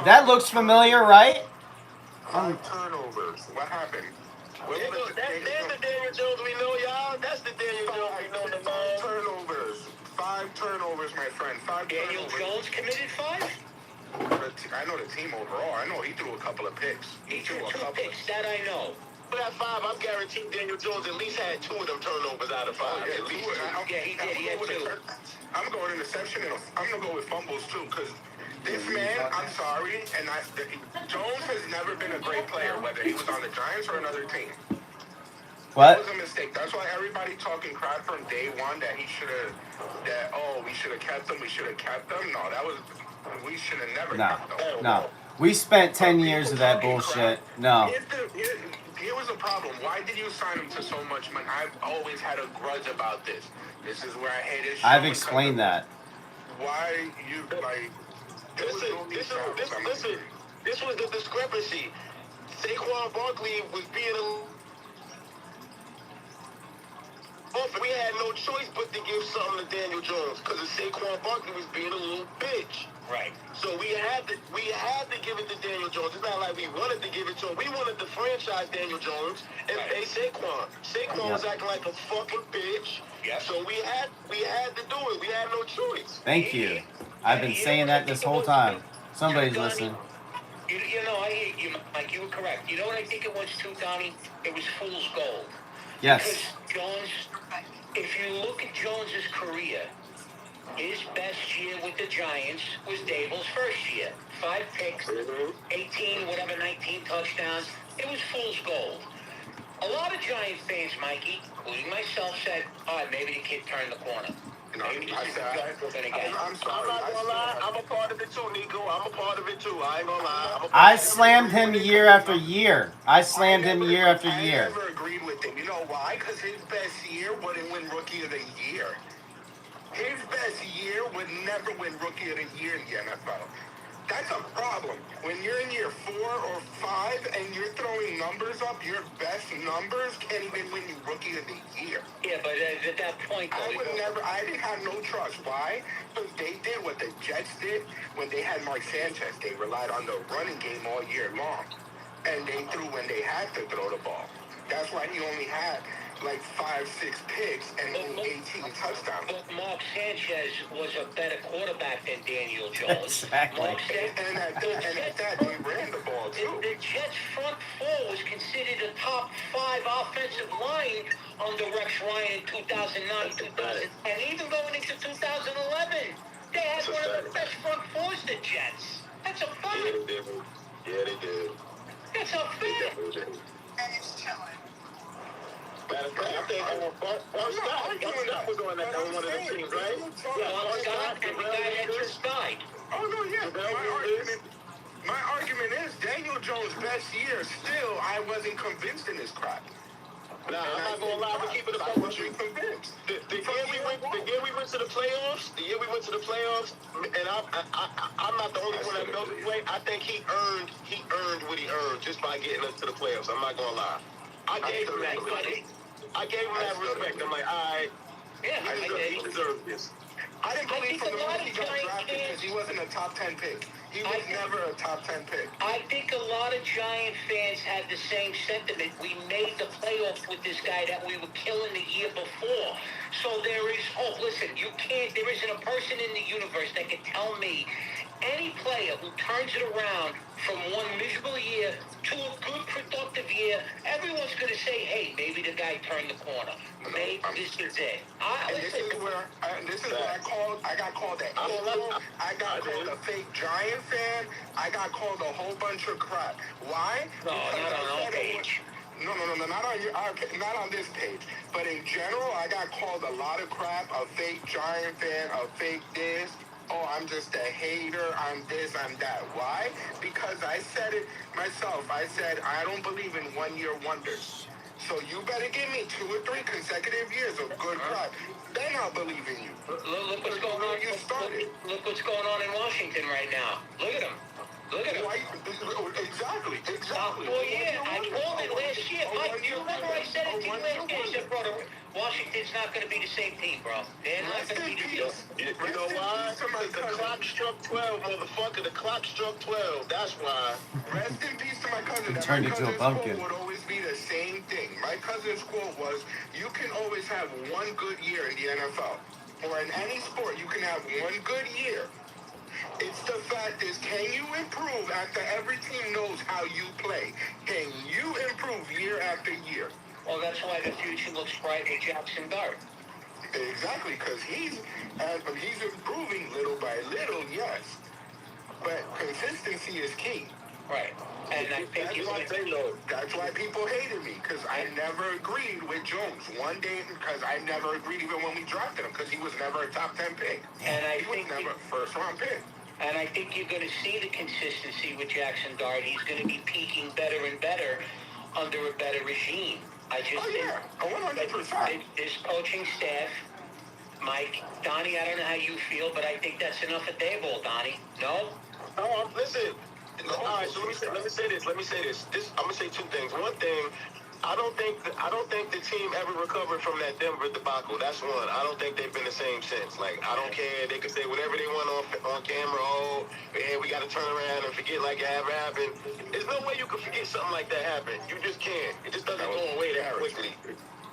That looks familiar, right? 5 turnovers. What happened? What There was goes- the That's Daniel the Daniel Jones we know, y'all. That's the Daniel Jones we know, the man. turnovers. 5 turnovers, my friend. 5 Daniel turnovers. Jones committed 5? I know the team overall. I know he threw a couple of picks. He threw a 2 couple. picks. That I know. For that 5, I'm guaranteed Daniel Jones at least had 2 of them turnovers out of 5. Yeah, At least 2. Yeah, he did. He had 2. I'm going interception and I'm gonna go with fumbles too, because this man, I'm sorry, and Jones has never been a great player, whether he was on the Giants or another team. What? That was a mistake. That's why everybody talking crap from day one that he should have, we should have kept him. We should have kept him. No, we should have never No, kept him. no. We spent 10 years of that bullshit. No. Here was the problem. Why did you sign him to so much money? I've always had a grudge about this. This is where I hate it. I've explained that. Why you like? Listen. This was the discrepancy. Saquon Barkley was being we had no choice but to give something to Daniel Jones because Saquon Barkley was being a little bitch. Right. So we had to give it to Daniel Jones. It's not like we wanted to give it to him. We wanted to franchise Daniel Jones and pay Saquon. Saquon was acting like a fucking bitch. Yep. So we had to do it. We had no choice. Thank you. I've been saying that this whole time. Somebody's listening. You know, I hear you, Mike. You were correct. You know what I think it was too, Donnie? It was fool's gold. Yes. Because Jones, if you look at Jones's career, his best year with the Giants was Dable's first year. 5 picks, 19 touchdowns. It was fool's gold. A lot of Giant fans, Mikey, including myself, said, all right, maybe the kid turned the corner. Maybe this is the guy we're going to get. I'm sorry. I'm not gonna lie. I'm a part of it too, Nico. I'm a part of it too. I ain't gonna lie. I slammed him year after year. I slammed him year after I year. never agreed with him. You know why? Because his best year wouldn't win Rookie of the Year. His best year would never win Rookie of the Year in the NFL. That's a problem. When you're in year 4 or 5 and you're throwing numbers up, your best numbers can't even win you Rookie of the Year. Yeah, but at that point, though, I didn't have no trust. Why? Because they did what the Jets did when they had Mark Sanchez. They relied on the running game all year long. And they threw when they had to throw the ball. That's why he only had like 5-6 picks and 18 touchdowns. But Mark Sanchez was a better quarterback than Daniel Jones. Exactly. Mark And at that, they ran the ball too. The Jets' front four was considered a top 5 offensive line under Rex Ryan in 2009, 2010, even going into 2011. They had one of the best front fours, the Jets. That's a fact. Yeah, they did. That's a fact. Matter I think Bart Scott was on that on one of the teams, right? Yeah, Bart Scott and the guy that just died. Oh, no, yeah. My argument is Daniel Jones' best year, still, I wasn't convinced in this crap. Nah, I'm not gonna lie, I'm keeping the phone with you. The year we went to the playoffs, and I'm not the only one that felt this way. I think he earned what he earned just by getting us to the playoffs. I'm not gonna lie. I gave him that respect. I'm like, all right, he deserves this. I didn't believe from the moment he got drafted because he wasn't a top 10 pick. He was never a top 10 pick. I think a lot of Giant fans had the same sentiment. We made the playoffs with this guy that we were killing the year before. So there is hope. Listen, there isn't a person in the universe that can tell me any player who turns it around from one miserable year to a good productive year, everyone's going to say, hey, maybe the guy turned the corner. Maybe this is it. This is where I got called an angel. I got called a fake Giant fan. I got called a whole bunch of crap. Why? No, not on our page. No, not on this page. But in general, I got called a lot of crap. A fake Giant fan, a fake this. Oh, I'm just a hater, I'm this, I'm that. Why? Because I said it myself. I said, I don't believe in one-year wonders. So you better give me 2 or 3 consecutive years of good crap. Then I'll believe in you. Look what's going on. Look what's going on in Washington right now. Look at him. Look at him. Exactly. Well, yeah, I told it last year. Mike, do you remember I said it to you last year? I said, brother, Washington's not going to be the same team, bro. They're not going to be the same. You know why? Because the clock struck 12, motherfucker. The clock struck 12. That's why. Rest in peace to my cousin. He turned into a pumpkin. Would always be the same thing. My cousin's quote was, you can always have one good year in the NFL. Or in any sport, you can have one good year. It's the fact is, can you improve after every team knows how you play? Can you improve year after year? Well, that's why the future looks bright with Jackson Dart. Exactly, because he's improving little by little, yes. But consistency is key. Right. And I think that's why people hated me, because I never agreed with Jones. One day, because I never agreed even when we drafted him, because he was never a top 10 pick. And he was never a first-round pick. And I think you're going to see the consistency with Jackson Dart. He's going to be peaking better and better under a better regime. I just think 100%. His coaching staff, Mike, Donnie, I don't know how you feel, but I think that's enough at their ball, Donnie. No? No, listen. All right, so let me say this. I'm gonna say 2 things. One thing, I don't think the team ever recovered from that Denver debacle. That's one. I don't think they've been the same since. Like, I don't care. They can say whatever they want on camera. Oh, yeah, we got to turn around and forget like it ever happened. There's no way you can forget something like that happened. You just can't. It just doesn't go away that quickly.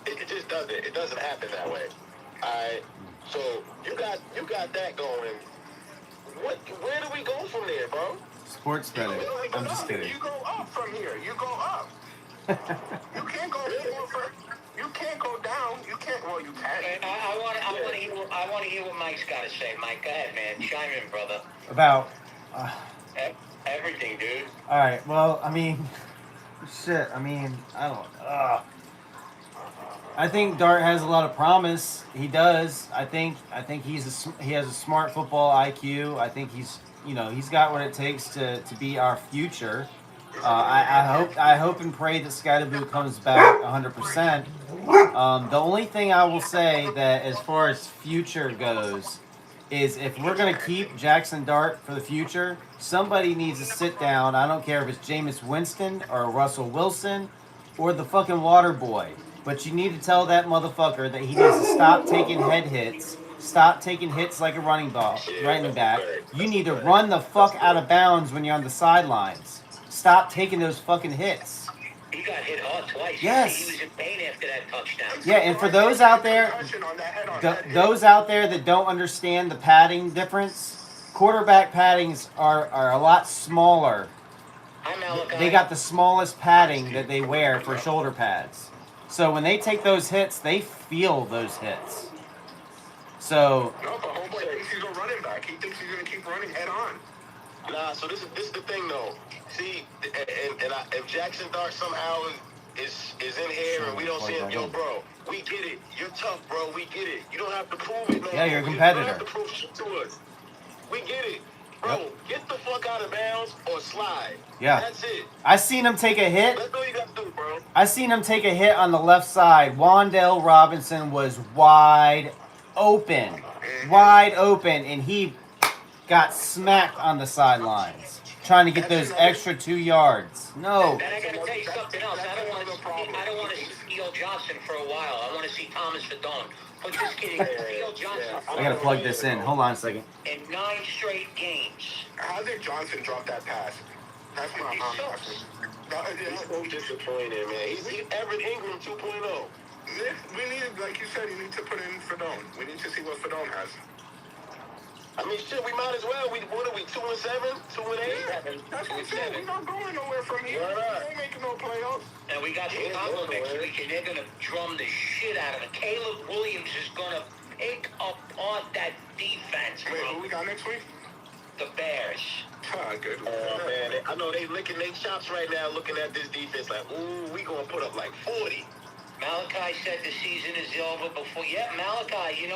It just doesn't. It doesn't happen that way. All right. So you got that going. Where do we go from there, bro? Sports betting. I'm just kidding. You go up from here. You go up. You can't go forward. You can't go down. You can't. Well, you can. I want to hear what Mike's got to say. Mike, go ahead, man. Chime in, brother. About everything, dude. All right. Well, I mean, shit. I mean, I don't. I think Dart has a lot of promise. He does. I think he has a smart football IQ. I think he's got what it takes to be our future. I hope and pray that Skydaboo comes back 100%. The only thing I will say that as far as future goes is if we're going to keep Jackson Dart for the future, somebody needs to sit down. I don't care if it's Jameis Winston or Russell Wilson or the fucking water boy. But you need to tell that motherfucker that he needs to stop taking head hits. Stop taking hits like a running back. You need to run the fuck out of bounds when you're on the sidelines. Stop taking those fucking hits. He got hit hard twice. Yes. He was in pain after that touchdown. Yeah, and for those out there that don't understand the padding difference, quarterback paddings are a lot smaller. They got the smallest padding that they wear for shoulder pads. So when they take those hits, they feel those hits. So. No, but homeboy thinks he's a running back. He thinks he's gonna keep running head on. Nah, so this is the thing though. See, if Jackson Dart somehow is in here and we don't see him, yo, bro. We get it. You're tough, bro. We get it. You don't have to prove it no Yeah, you're a more. competitor. You don't have to prove shit to us. We get it. Bro, get the fuck out of bounds or slide. Yeah. That's it. I seen him take a hit. That's all you got to do, bro. I seen him take a hit on the left side. Wandale Robinson was wide open. Wide open, and he got smacked on the sidelines. Trying to get those extra 2 yards. No. And I gotta tell you something else. I don't want to see Theo Johnson for a while. I want to see Thomas Fedone. But just kidding. Theo Johnson. I gotta plug this in. Hold on a second. In 9 straight games. How did Johnson drop that pass? That's my question. He's so disappointed, man. He's Everett Ingram 2.0. We need, like you said, you need to put in Fedone. We need to see what Fedone has. I mean, shit, we might as well. What are we, 2-7? 2-8? Yeah, that's what I'm saying. We're not going nowhere from here. We ain't making no playoffs. And we got Chicago next week, and they're going to drum the shit out of it. Caleb Williams is going to pick apart that defense. Wait, who we got next week? The Bears. Good. Man, I know they licking their chops right now looking at this defense like, ooh, we going to put up like 40. Malachi said the season is over before. Yeah, Malachi,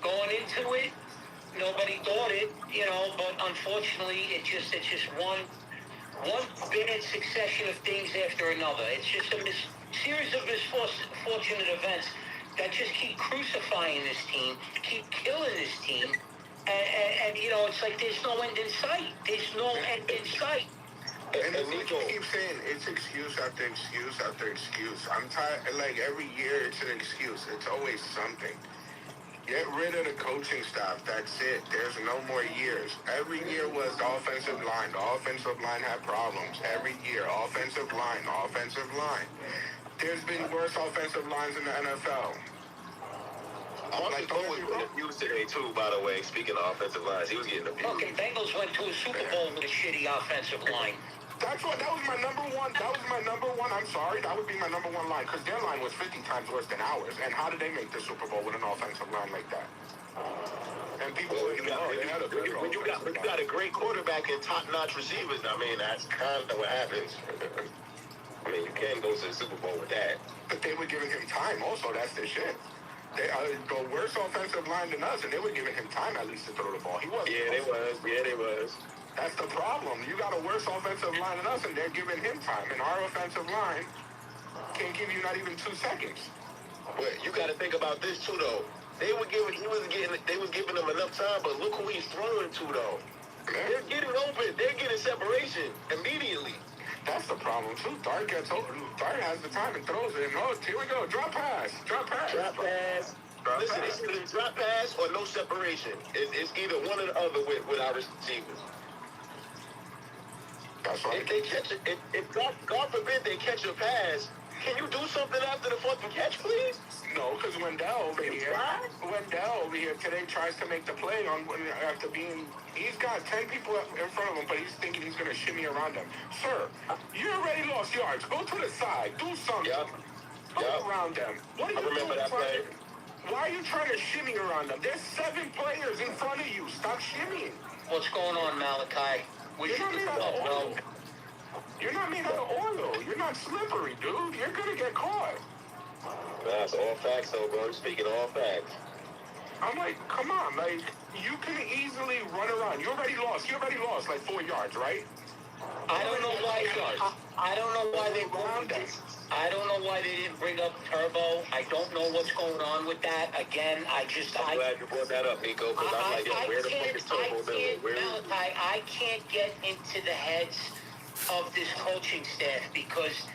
going into it, nobody thought it, but unfortunately, it's just one bad succession of things after another. It's just a series of misfortunate events that just keep crucifying this team, keep killing this team, and it's like there's no end in sight. There's no end in sight. And Nico keeps saying it's excuse after excuse after excuse. I'm tired. Like every year, it's an excuse. It's always something. Get rid of the coaching staff. That's it. There's no more years. Every year was the offensive line. The offensive line had problems. Every year, offensive line. There's been worse offensive lines in the NFL. Marcus Cole was getting abused today, too, by the way. Speaking of offensive lines, he was getting abused. Fucking Bengals went to a Super Bowl with a shitty offensive line. That was my number one. I'm sorry. That would be my number one line because their line was 50 times worse than ours. And how did they make the Super Bowl with an offensive line like that? And people when you got a great quarterback and top-notch receivers, I mean, that's kind of what happens. I mean, you can go to the Super Bowl with that. But they were giving him time also. That's the shit. They are the worse offensive line than us, and they were giving him time at least to throw the ball. He wasn't. Yeah, they was. That's the problem. You got a worse offensive line than us, and they're giving him time. And our offensive line can't give you not even 2 seconds. But you got to think about this too, though. They was giving him enough time, but look who he's throwing to, though. They're getting open. They're getting separation immediately. That's the problem too. Dart gets open. Dart has the time and throws it. And here we go. Drop pass. Listen, it's either drop pass or no separation. It's either one or the other with our receivers. That's right. If they catch it, if God forbid they catch a pass, can you do something after the fucking catch, please? No, because Wendell over here today tries to make the play after being. He's got 10 people in front of him, but he's thinking he's going to shimmy around them. Sir, you already lost yards. Go to the side. Do something. Go around them. What are you doing? That play. Why are you trying to shimmy around them? There's 7 players in front of you. Stop shimmying. What's going on, Malachi? You're not made out of oil. You're not made out of oil. You're not slippery, dude. You're going to get caught. That's all facts, though, bro. Speaking all facts. I'm like, come on. Like, you can easily run around. You already lost like 4 yards, right? I don't know why. I don't know why they Around them. I don't know why they didn't bring up Turbo. I don't know what's going on with that. Again, I'm glad you brought that up, Nico, because I'm like, where the fuck is Turbo Miller? Malachi, I can't get into the heads of this coaching staff because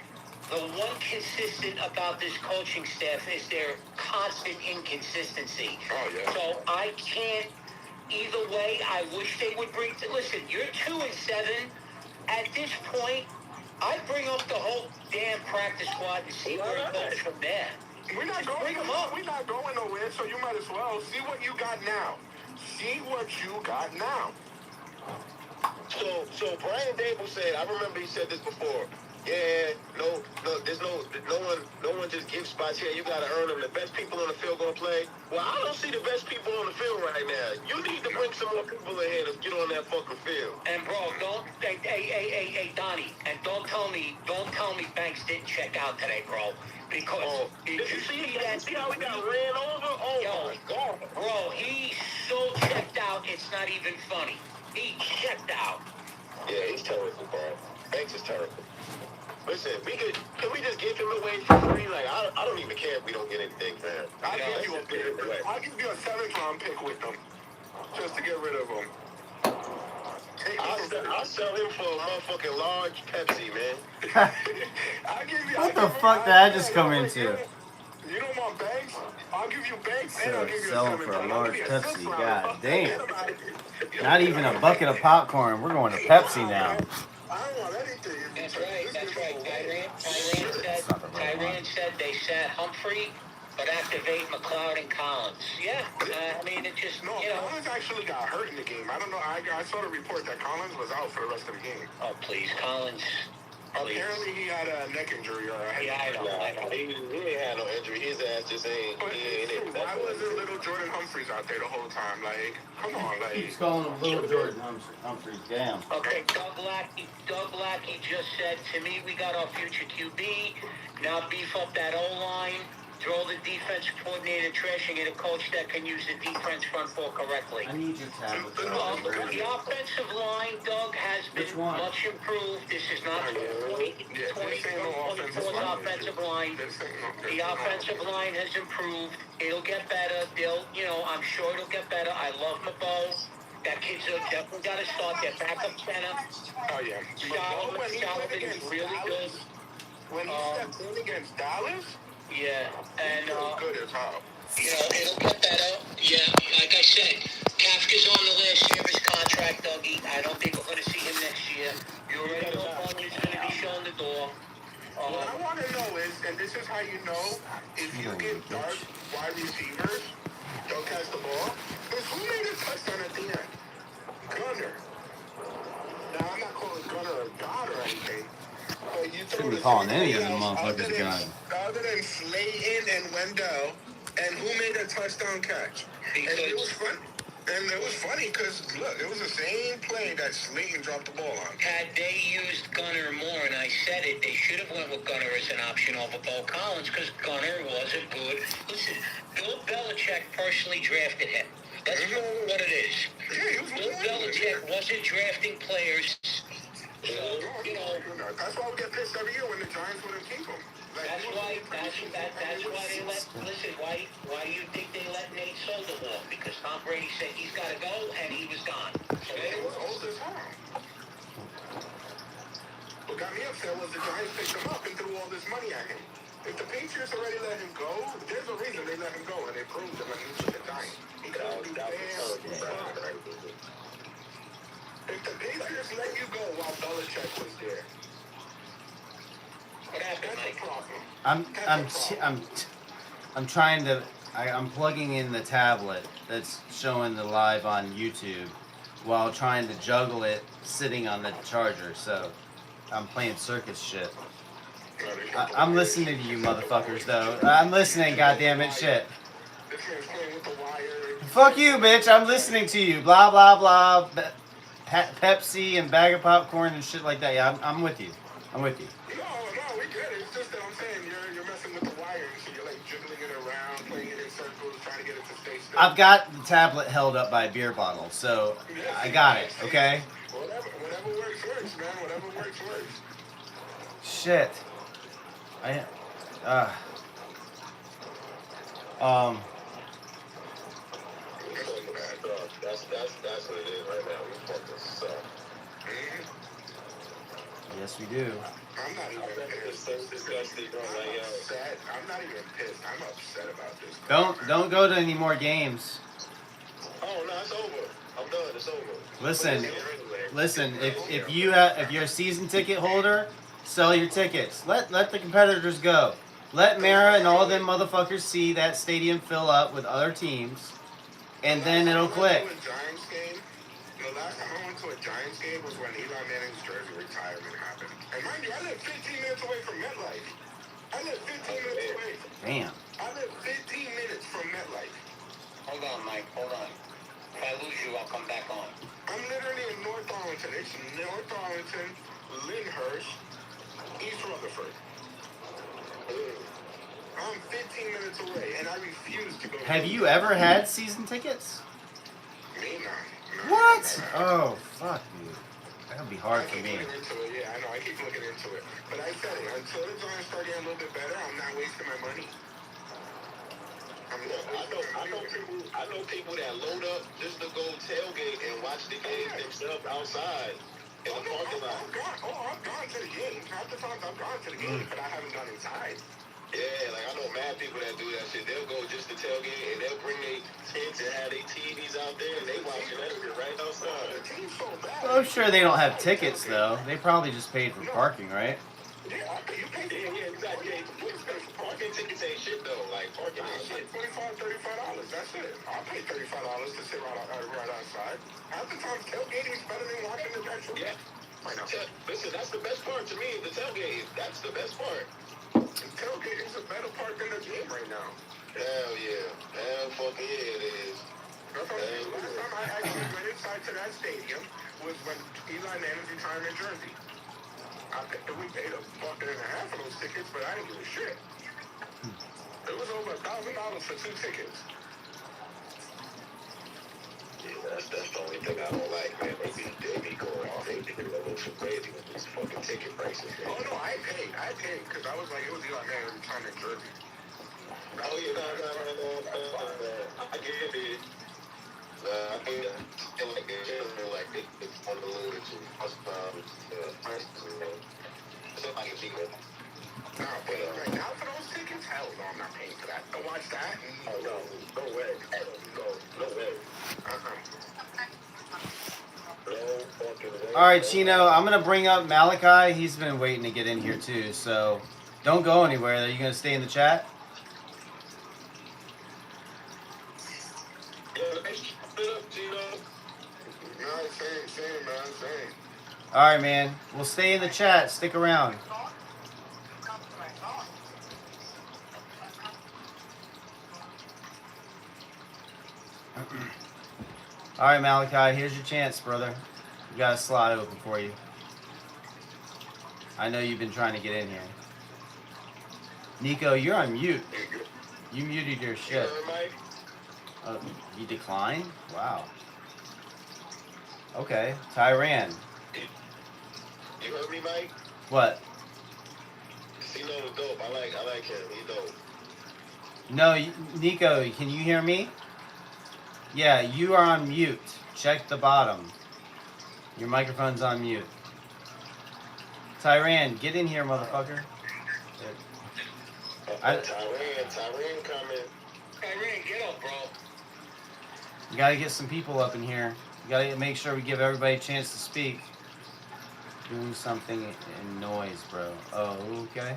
the one consistent about this coaching staff is their constant inconsistency. Oh, yeah. So I can't. Either way, I wish they would bring. Listen, you're 2-7. At this point, I bring up the whole damn practice squad and see where it goes from there. We're not going nowhere, so you might as well see what you got now. So Brian Dable said, I remember he said this before. Yeah, there's no one just gives spots here. You got to earn them. The best people on the field gonna play. Well, I don't see the best people on the field right now. You need to bring some more people in here to get on that fucking field. And bro, hey, Donnie, and don't tell me Banks didn't check out today, bro. Because did you see that? See how we got ran over? Oh my God. Bro, he's so checked out, it's not even funny. He checked out. Yeah, he's terrible, bro. Banks is terrible. Listen, can we just give him away for free? Like, I don't even care if we don't get anything for him. I'll give you a 7th round pick with them, just to get rid of him. I'll sell him for a motherfucking large Pepsi, man. What the fuck did I just come into? You don't want Banks? I'll give you Banks and I'll give you a Selling 7th for a round. large Pepsi. God damn. Damn. Not even a bucket of popcorn. We're going to Pepsi now. I don't want anything. That's right. Tyran said they sat Humphrey, but activate McLeod and Collins. Yeah, I mean, it just, No, Collins actually got hurt in the game. I don't know. I saw the report that Collins was out for the rest of the game. Oh, please, Collins. Please. Apparently he had a neck injury or a head injury. I know. He ain't had no injury. His ass just ain't. But why wasn't little Jordan Humphreys out there the whole time? Like, come on, like. He's calling him little Jordan Humphreys. Damn. Okay, Doug Lackey just said, to me, we got our future QB. Now beef up that O-line. Throw the defense coordinator trash and get a coach that can use the defense front four correctly. I need your tablet. The offensive line, Doug, has been much improved. This is not 2024's offensive line. The offensive line has improved. It'll get better. I'm sure it'll get better. I love Mabo. That kid's definitely got to start their backup center. Oh, yeah. Sullivan is really good. When he stepped in against Dallas, yeah, and good as hell. It'll get better. Yeah, like I said, Kafka's on the last year of his contract, Dougie. I don't think we're going to see him next year. You already know Bunyan's going to be showing the door. What I want to know is, and this is how you know, if you get dark wide receivers, don't catch the ball, is who made a touchdown at the end? Gunner. Now, I'm not calling Gunner a god or anything. Shouldn't be calling any of them motherfuckers a god. Other than Slayton and Wendell, and who made a touchdown catch? And it was fun. And it was funny because, look, it was the same play that Slayton dropped the ball on. Had they used Gunner more, and I said it, they should have went with Gunner as an option over Bo Collins because Gunner wasn't good. Listen, Bill Belichick personally drafted him. Let's know what it is. Yeah, Bill Belichick wasn't drafting players. So, that's why we get pissed every year when the Giants wouldn't keep him. That's why they let. Listen, why do you think they let Nate Solder walk? Because Tom Brady said he's got to go, and he was gone. So it was old as hell. What got me upset was the Giants picked him up and threw all this money at him. If the Patriots already let him go, there's a reason they let him go, and they proved him and he's with the Giants. He couldn't do damn. If the Patriots let you go while Belichick was there, what happened, Mike? I'm trying to. I'm plugging in the tablet that's showing the live on YouTube while trying to juggle it sitting on the charger. So I'm playing circus shit. I'm listening to you motherfuckers though. I'm listening, goddammit, shit. This man's playing with the wire. Fuck you, bitch. I'm listening to you. Blah blah blah. Pepsi and bag of popcorn and shit like that. Yeah, I'm with you. I'm with you. No, we get it. It's just that I'm saying you're messing with the wire and so you're like jiggling it around, playing it in circles, trying to get it to stay still. I've got the tablet held up by a beer bottle, so I got it. Okay. Whatever works, man. Whatever works. Shit. That's what it is right now. We fucking suck. Yes, we do. I'm not even pissed. I'm not even pissed. I'm upset about this. Don't go to any more games. Oh no, it's over. I'm done. It's over. Listen. If you're a season ticket holder, sell your tickets. Let the competitors go. Let Mara and all them motherfuckers see that stadium fill up with other teams, and then it'll click. The last time I went to a Giants game was when Eli Manning's jersey retirement happened. And mind you, I live 15 minutes away from MetLife. I live 15 minutes away. Damn. I live 15 minutes from MetLife. Hold on, Mike. Hold on. If I lose you, I'll come back on. I'm literally in North Arlington. It's North Arlington, Lyndhurst, East Rutherford. I'm 15 minutes away. and I refuse to go. Have you ever had season tickets? Me, no. What? No. Oh, fuck, dude. That would be hard I for keep me. looking into it. Yeah, I know. I keep looking into it. But I said it. Until the Giants start getting a little bit better, I'm not wasting my money. I know people that load up just to go tailgate and watch the game themselves outside in the parking lot. I've gone to the game. Half the times I've gone to the game, but I haven't gone inside. Yeah, like I know mad people that do that shit. They'll go just to tailgate and they'll bring their tents and have their TVs out there and they watching that shit right outside. The team's so bad. Well, I'm sure they don't have tickets, though. They probably just paid for parking, right? Yeah, you pay for Yeah, exactly. Parking tickets ain't shit though. Like parking ain't shit. $25, $35. That's it. I'll pay $35 to sit right outside. Half the time, tailgating is better than watching the actual. Yeah. Listen, that's the best part to me. The tailgate. That's the best part. Tailgating is a better part than the game right now. Hell yeah. Hell fucking yeah, it is. Last time I actually went inside to that stadium was when Eli Manning's retiring in Jersey. We paid $1.50 for those tickets, but I didn't give a shit. It was over $1,000 for 2 tickets. Yeah, that's the only thing I don't like, man. They be going off. They be a little too crazy with these fucking ticket prices, man. Oh no, I paid, because I was like, it was Eli Manning retiring in Jersey. Oh yeah, no. I get it. I think like in general, like it's on the load to prices, man. Somebody can see that. Nah, but right now for those tickets, hell no, I'm not paying for that. To watch that? Oh no way. No way. No fucking way. All right, Chino, I'm going to bring up Malachi. He's been waiting to get in here, too. So don't go anywhere. Are you going to stay in the chat? Same, man, same. All right, man. We'll stay in the chat. Stick around. All right, Malachi, here's your chance, brother. We got a slot open for you. I know you've been trying to get in here. Nico, you're on mute. You muted your shit. Oh, you declined? Wow. Okay. Tyran. You heard me, Mike? What? C-Lo was dope. I like him. He dope. No, Nico, can you hear me? Yeah, you are on mute. Check the bottom. Your microphone's on mute. Tyran, get in here, motherfucker. Tyran coming. Tyran, get up, bro. You gotta get some people up in here. You gotta make sure we give everybody a chance to speak. Doing something in noise, bro. Oh, okay.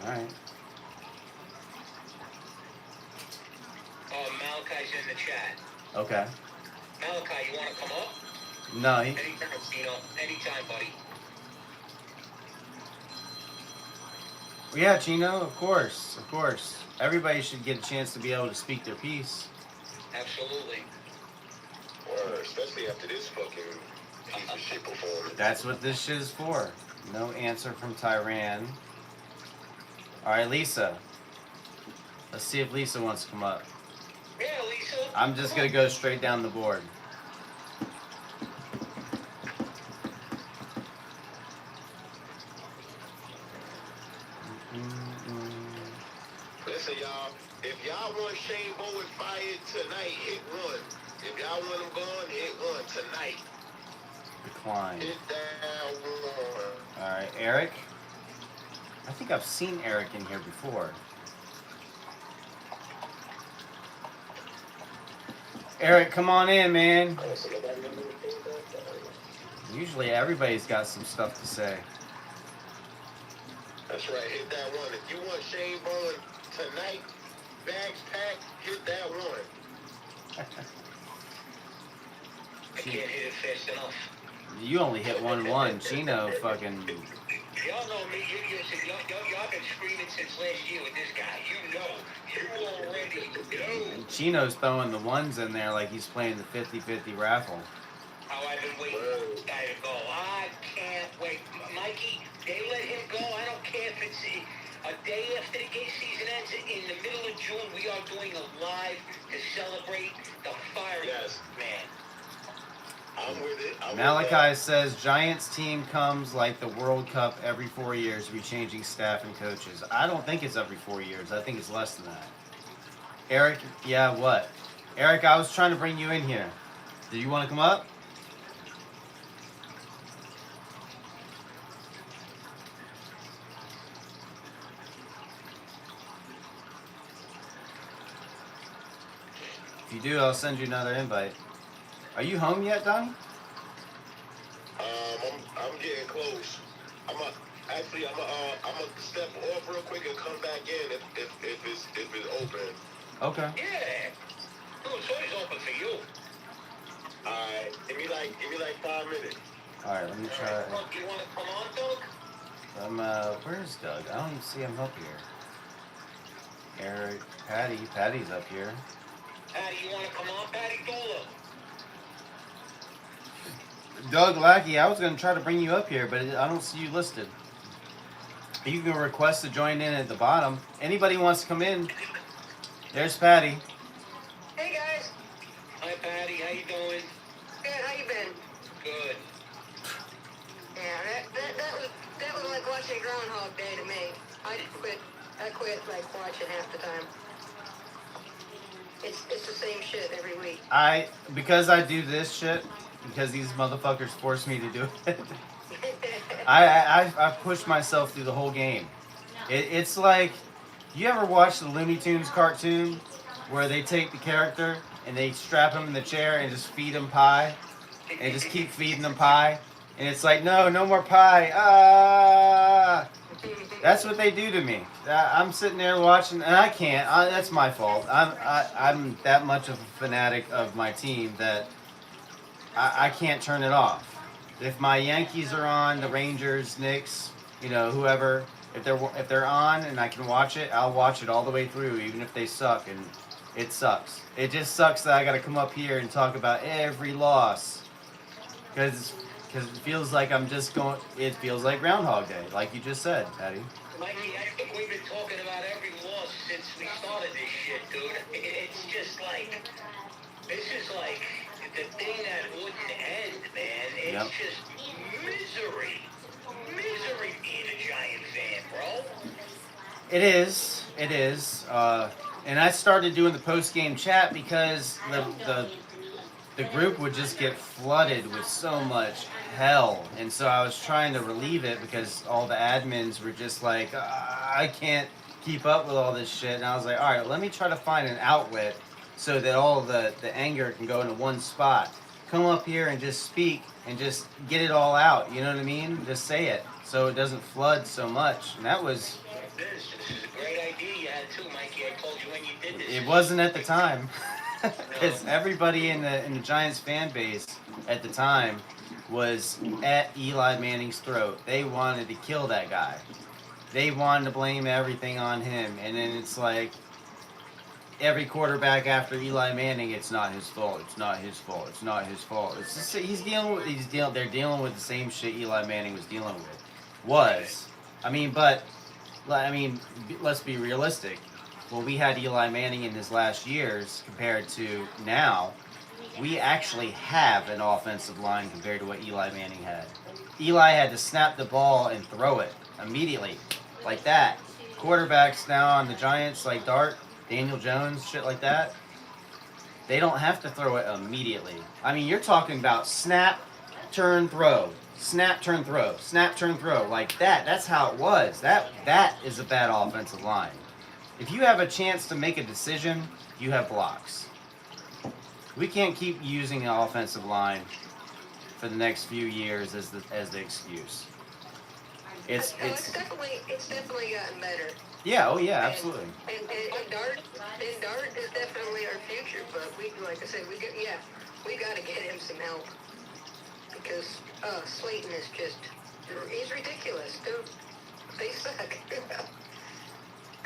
Alright. Oh, Malachi's in the chat. Okay. Malachi, you want to come up? No, Anytime, anytime, buddy. yeah, Chino, of course, of course. Everybody should get a chance to be able to speak their piece. Absolutely. Or especially after this fucking piece of shit performance. That's what this shit is for. No answer from Tyran. Alright, Lisa. Let's see if Lisa wants to come up. Yeah, Lisa. I'm just gonna go straight down the board. Listen, y'all. If y'all want Shane Bowen fired tonight, hit 1. If y'all want him gone, hit 1 tonight. Decline. Hit that 1. Alright, Eric. I think I've seen Eric in here before. Eric, come on in, man. Usually everybody's got some stuff to say. That's right, hit that 1. If you want Shane Bowen tonight, bags packed, hit that 1. I can't hit it fast enough. You only hit 1-1. Chino fucking... Y'all know me. Y'all been screaming since last year with this guy. You know. You already know. And Chino's throwing the ones in there like he's playing the 50-50 raffle. How I've been waiting for this guy to go. I can't wait. Mikey, they let him go. I don't care if it's... A day after the game season ends, in the middle of June, we are doing a live to celebrate the fire. Yes. Man. I'm with it. Malachi says Giants team comes like the World Cup every 4 years, changing staff and coaches. I don't think it's every 4 years. I think it's less than that. Eric, yeah, what? Eric, I was trying to bring you in here. Do you want to come up? If you do, I'll send you another invite. Are you home yet, Donnie? I'm getting close. I'm gonna step off real quick and come back in if it's open. Okay. Yeah. Oh, it's always open for you. Alright, give me like 5 minutes. All right, let me try. Look, you want to come on, Doug? Where's Doug? I don't even see him up here. Eric, Patty's up here. Patty, you want to come on, Patty Dola? Doug Lackey, I was going to try to bring you up here, but I don't see you listed. You can request to join in at the bottom. Anybody wants to come in? There's Patty. Hey guys. Hi, Patty. How you doing? Good. How you been? Good. Yeah, that was like watching Groundhog Day to me. I quit like watching half the time. It's the same shit every week. Because I do this shit, because these motherfuckers force me to do it. I pushed myself through the whole game. It's like, you ever watch the Looney Tunes cartoon where they take the character and they strap him in the chair and just feed him pie and just keep feeding them pie, and it's like, no more pie. That's what they do to me. I'm sitting there watching, and I can't. That's my fault. I'm that much of a fanatic of my team that I can't turn it off. If my Yankees are on, the Rangers, Knicks, whoever, if they're on and I can watch it, I'll watch it all the way through, even if they suck. And it sucks. It just sucks that I got to come up here and talk about every loss, because it feels like it feels like Groundhog Day, like you just said, Patty. Mikey, I think we've been talking about every loss since we started this shit, dude. It's just like, this is like the thing that wouldn't end, man. It's just misery. Misery being a Giant fan, bro. It is. And I started doing the post-game chat because the group would just get flooded with so much hell. And so I was trying to relieve it because all the admins were just like, I can't keep up with all this shit. And I was like, all right, let me try to find an outlet so that all the anger can go into one spot. Come up here and just speak and just get it all out. You know what I mean? Just say it so it doesn't flood so much. And that was... This is a great idea you had too, Mikey. I told you when you did this. It wasn't at the time. Because everybody in the Giants fan base at the time was at Eli Manning's throat. They wanted to kill that guy. They wanted to blame everything on him. And then it's like, every quarterback after Eli Manning, it's not his fault. It's not his fault. It's not his fault. It's just, they're dealing with the same shit Eli Manning was dealing with. Let's be realistic. When we had Eli Manning in his last years compared to now, we actually have an offensive line compared to what Eli Manning had. Eli had to snap the ball and throw it immediately, like that. Quarterbacks now on the Giants, like Dart, Daniel Jones, shit like that, they don't have to throw it immediately. I mean, you're talking about snap, turn, throw. Snap, turn, throw. Snap, turn, throw. Like that. That's how it was. That is a bad offensive line. If you have a chance to make a decision, you have blocks. We can't keep using the offensive line for the next few years as the excuse. It's definitely gotten better. Yeah, absolutely. And Dart is definitely our future, but like I said, we got to get him some help, because Slayton is he's ridiculous, dude. They suck.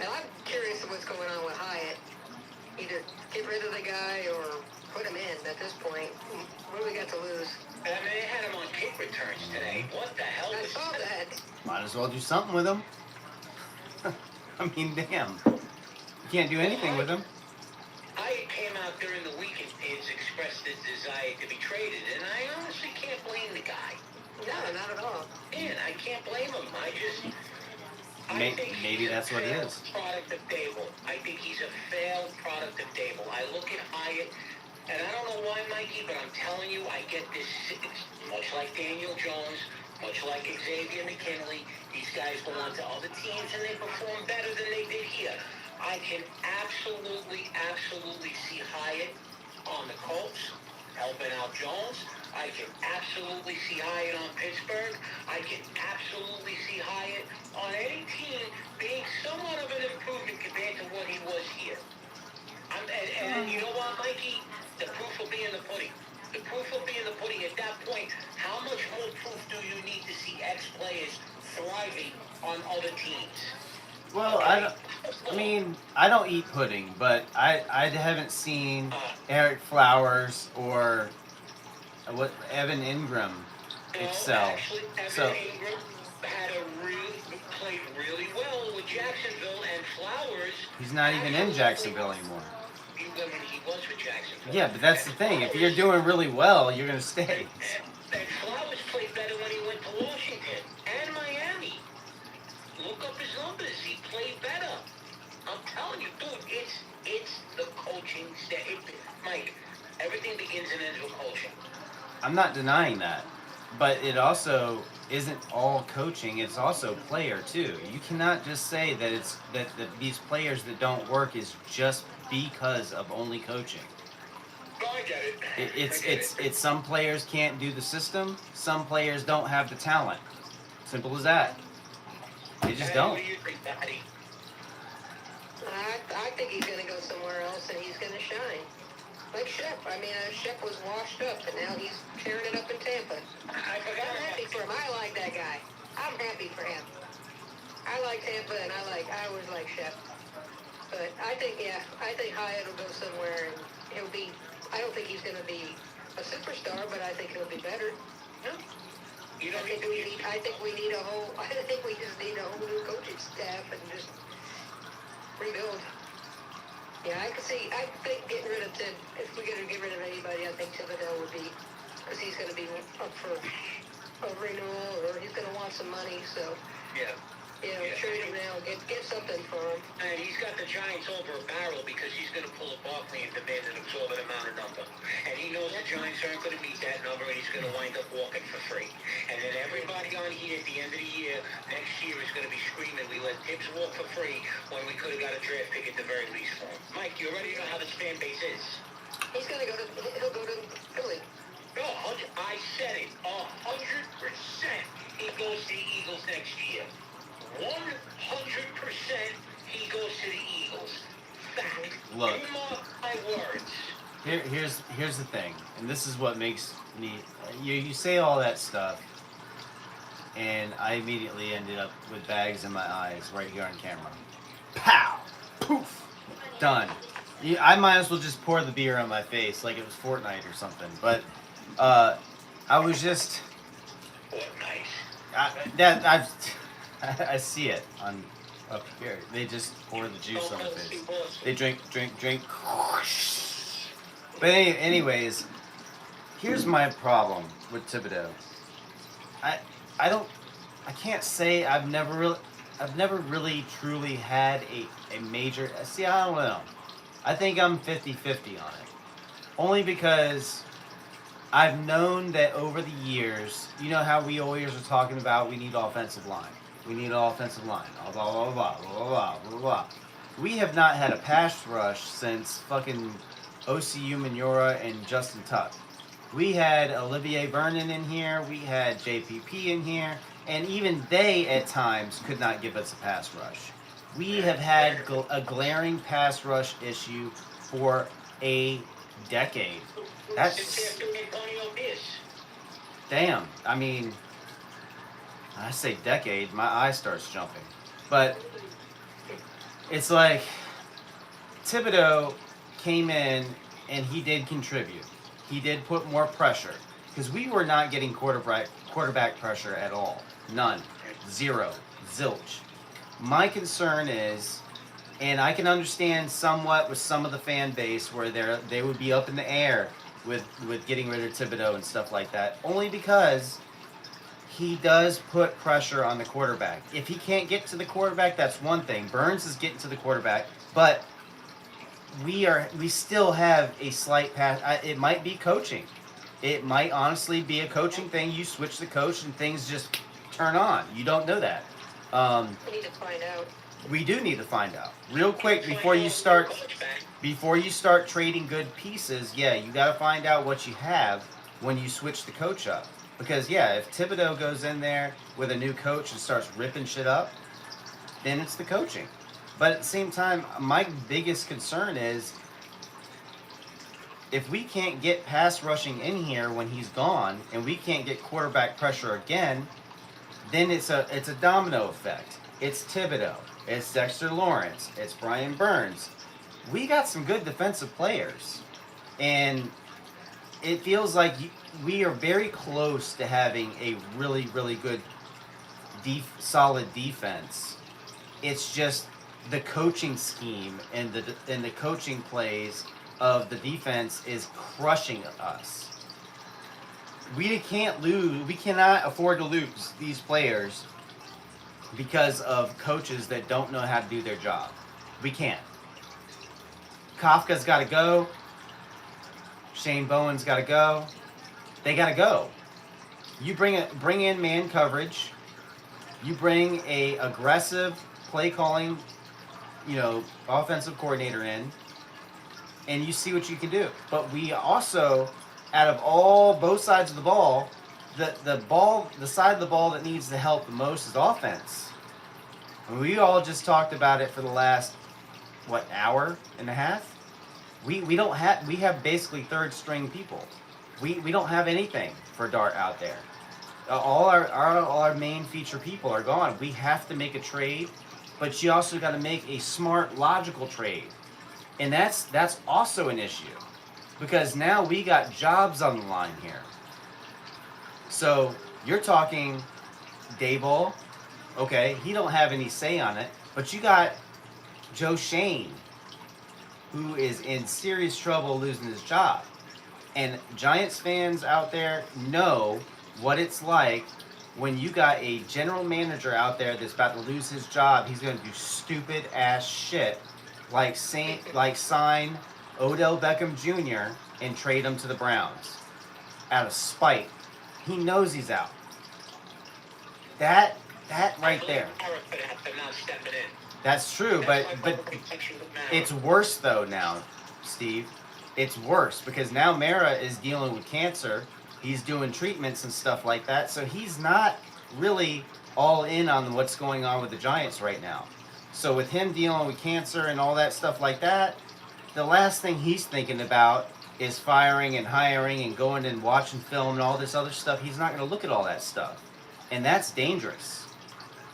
And I'm curious what's going on with Hyatt. Either get rid of the guy or put him in at this point. What do we got to lose? I mean, they had him on kick returns today. What the hell? I saw that. Might as well do something with him. I mean, damn. You can't do anything with him. I came out during the week and expressed his desire to be traded, and I honestly can't blame the guy. No, not at all. Man, I can't blame him. I think Maybe he's that's a what it failed is. product of Dable. I think he's a failed product of Dable. I look at Hyatt, and I don't know why, Mikey, but I'm telling you, I get this, much like Daniel Jones, much like Xavier McKinley, these guys go on to other teams and they perform better than they did here. I can absolutely see Hyatt on the Colts, helping out Jones. I can absolutely see Hyatt on Pittsburgh. I can absolutely see Hyatt on any team being somewhat of an improvement compared to what he was here. And you know what, Mikey? The proof will be in the pudding. The proof will be in the pudding. At that point, how much more proof do you need to see ex-players thriving on other teams? Well, I mean, I don't eat pudding, but I haven't seen Eric Flowers or Evan Ingram excel. Actually, Evan Ingram played really well with Jacksonville, and Flowers. He's not even in Jacksonville anymore. He was with Jacksonville. Yeah, but that's the thing. If you're doing really well, you're gonna stay. And Flowers played better when he went to Washington and Miami. Look up his numbers. He played better. I'm telling you, dude. It's the coaching staff. Mike, everything begins and ends with coaching. I'm not denying that, but it also isn't all coaching. It's also player too. You cannot just say that that these players that don't work is just because of only coaching. No, I get it. It's some players can't do the system. Some players don't have the talent. Simple as that. They just don't. What do you think, Daddy? I think he's going to go somewhere else and he's going to shine. Like Shep. I mean, Shep was washed up and now he's tearing it up in Tampa. I forgot I'm happy for him. I like that guy. I'm happy for him. I like Tampa and I always like Shep. But I think Hyatt will go somewhere and he'll be, I don't think he's going to be a superstar, but I think he'll be better. No. You I don't think we need I think we just need a whole new coaching staff and just rebuild. Yeah, I think getting rid of Tim, if we're going to get rid of anybody, I think Thibodeau would be, because he's going to be up for a renewal or he's going to want some money, so. Yeah. Trade him now, get something for him. And he's got the Giants over a barrel because he's going to pull a Barkley and demand an absorbent amount of number. And he knows the Giants aren't going to meet that number and he's going to wind up walking for free. And then everybody on here at the end of the year, next year, is going to be screaming, we let Tibbs walk for free when we could have got a draft pick at the very least for him. Mike, you already know how this fan base is. He'll go to Philly. No, I said it, 100% he goes to the Eagles next year. 100% he goes to the Eagles. Fact. Look. You mark my words. Here's the thing, and this is what makes me. You say all that stuff, and I immediately ended up with bags in my eyes right here on camera. Pow! Poof! Done. I might as well just pour the beer on my face like it was Fortnite or something. But I was just. Fortnite. I see it on up here. They just pour the juice on the face. They drink. But anyways, here's my problem with Thibodeau. I can't say I've never really truly had a major. See, I don't know. I think I'm 50-50 on it. Only because I've known that over the years, you know how we always are talking about we need offensive line. We need an offensive line. Blah, blah, blah, blah, blah, blah, blah, blah. We have not had a pass rush since fucking OCU Manura and Justin Tuck. We had Olivier Vernon in here. We had JPP in here. And even they, at times, could not give us a pass rush. We have had a glaring pass rush issue for a decade. That's... Damn. I mean... I say decade, my eye starts jumping. But it's like Thibodeau came in and he did contribute. He did put more pressure because we were not getting quarterback pressure at all. None. Zero. Zilch. My concern is, and I can understand somewhat with some of the fan base where they would be up in the air with getting rid of Thibodeau and stuff like that, only because he does put pressure on the quarterback. If he can't get to the quarterback, that's one thing. Burns is getting to the quarterback, but we still have a slight pass. It might be coaching. It might honestly be a coaching thing. You switch the coach and things just turn on. You don't know that. We need to find out. We do need to find out real quick before you start trading good pieces. Yeah, you got to find out what you have when you switch the coach up. Because yeah, if Thibodeau goes in there with a new coach and starts ripping shit up, then it's the coaching. But at the same time, my biggest concern is if we can't get pass rushing in here when he's gone, and we can't get quarterback pressure again, then it's a domino effect. It's Thibodeau, it's Dexter Lawrence, it's Brian Burns. We got some good defensive players, and it feels like we are very close to having a really, really good, solid defense. It's just the coaching scheme and the coaching plays of the defense is crushing us. We can't lose. We cannot afford to lose these players because of coaches that don't know how to do their job. We can't. Kafka's got to go. Shane Bowen's got to go. They got to go. You bring in man coverage. You bring a aggressive play calling, offensive coordinator in, and you see what you can do. But we also, out of both sides of the ball, the side of the ball that needs the help the most is offense. And we all just talked about it for the last hour and a half. We have basically third string people. We don't have anything for Dart out there. All our main feature people are gone. We have to make a trade, but you also got to make a smart, logical trade, and that's also an issue because now we got jobs on the line here. So you're talking Dayball, okay? He don't have any say on it, but you got Joe Shane, who is in serious trouble losing his job. And Giants fans out there know what it's like when you got a general manager out there that's about to lose his job. He's going to do stupid ass shit like sign Odell Beckham Jr. and trade him to the Browns out of spite. He knows he's out. That right there. That's true, but it's worse though now, Steve. It's worse because now Mara is dealing with cancer. He's doing treatments and stuff like that, so he's not really all in on what's going on with the Giants right now. So with him dealing with cancer and all that stuff like that, the last thing he's thinking about is firing and hiring and going and watching film and all this other stuff. He's not going to look at all that stuff, and that's dangerous.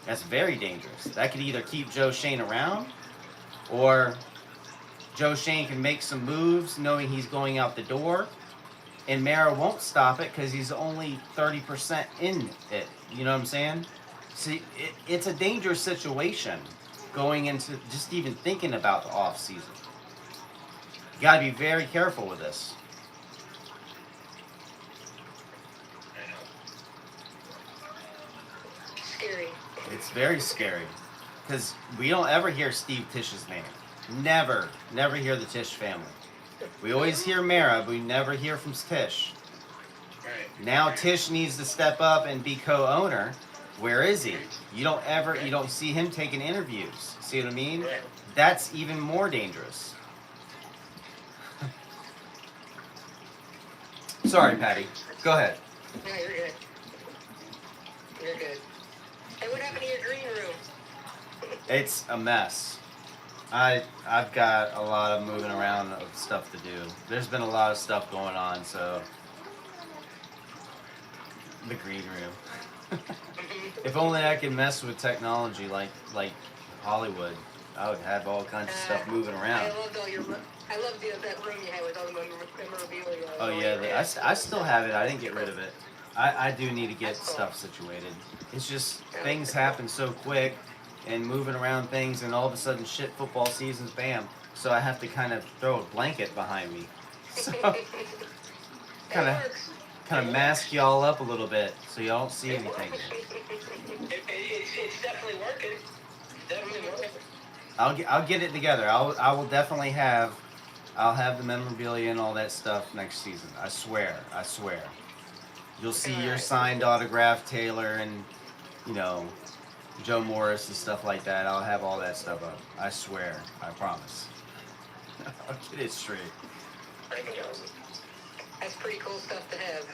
That's very dangerous. That could either keep Joe Shane around, or Joe Shane can make some moves knowing he's going out the door, and Mara won't stop it because he's only 30% in it. You know what I'm saying? See, it's a dangerous situation going into just even thinking about the off season. You got to be very careful with this. Scary. It's very scary because we don't ever hear Steve Tish's name. Never hear the Tish family. We always hear Mara, but we never hear from Tish. Right. Now Tish needs to step up and be co-owner. Where is he? You don't see him taking interviews. See what I mean? Right. That's even more dangerous. Sorry, Patty. Go ahead. No, you're good. You're good. Hey, what happened to your green room? It's a mess. I've got a lot of moving around of stuff to do. There's been a lot of stuff going on, so the green room. If only I could mess with technology like Hollywood, I would have all kinds of stuff moving around. I loved that room you had with all the memorabilia. Oh yeah, I still have it. I didn't get rid of it. I do need to get stuff situated. It's just things happen so quick, and moving around things, and all of a sudden, shit, football season's bam. So I have to kind of throw a blanket behind me. So kind of mask y'all up a little bit so y'all don't see anything. It's definitely working. Definitely working. I'll get it together. I will definitely have. I'll have the memorabilia and all that stuff next season. I swear. I swear. You'll see your signed autograph Taylor and, you know, Joe Morris and stuff like that. I'll have all that stuff up. I swear. I promise. I'll get it straight. That's pretty cool stuff to have.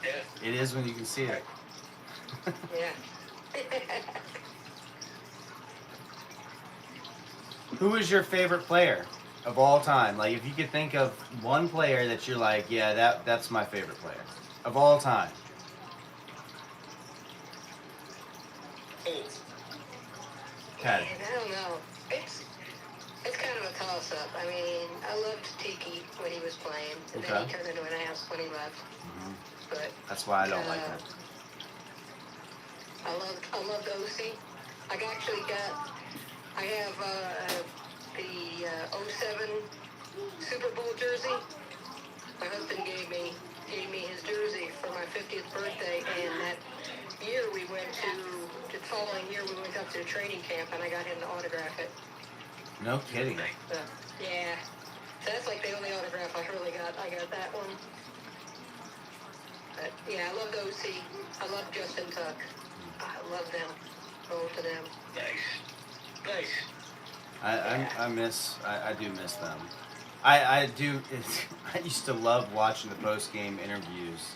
Yeah. It is when you can see it. Yeah. Who is your favorite player of all time? Like, if you could think of one player that you're like, yeah, that's my favorite player of all time. Patty. I don't know. It's kind of a toss-up. I mean, I loved Tiki when he was playing, and then he turned into an ass when he left. Mm-hmm. But that's why I don't like him. I loved OC. I have the 07 Super Bowl jersey. My husband gave me his jersey for my 50th birthday, and that year the following year we went up to the training camp, and I got him to autograph it. No kidding. Yeah. So that's like the only autograph I really got. I got that one. But yeah, I loved OC. I love Justin Tuck. I love them. Both of them. Nice. I do miss them. I do. I used to love watching the post game interviews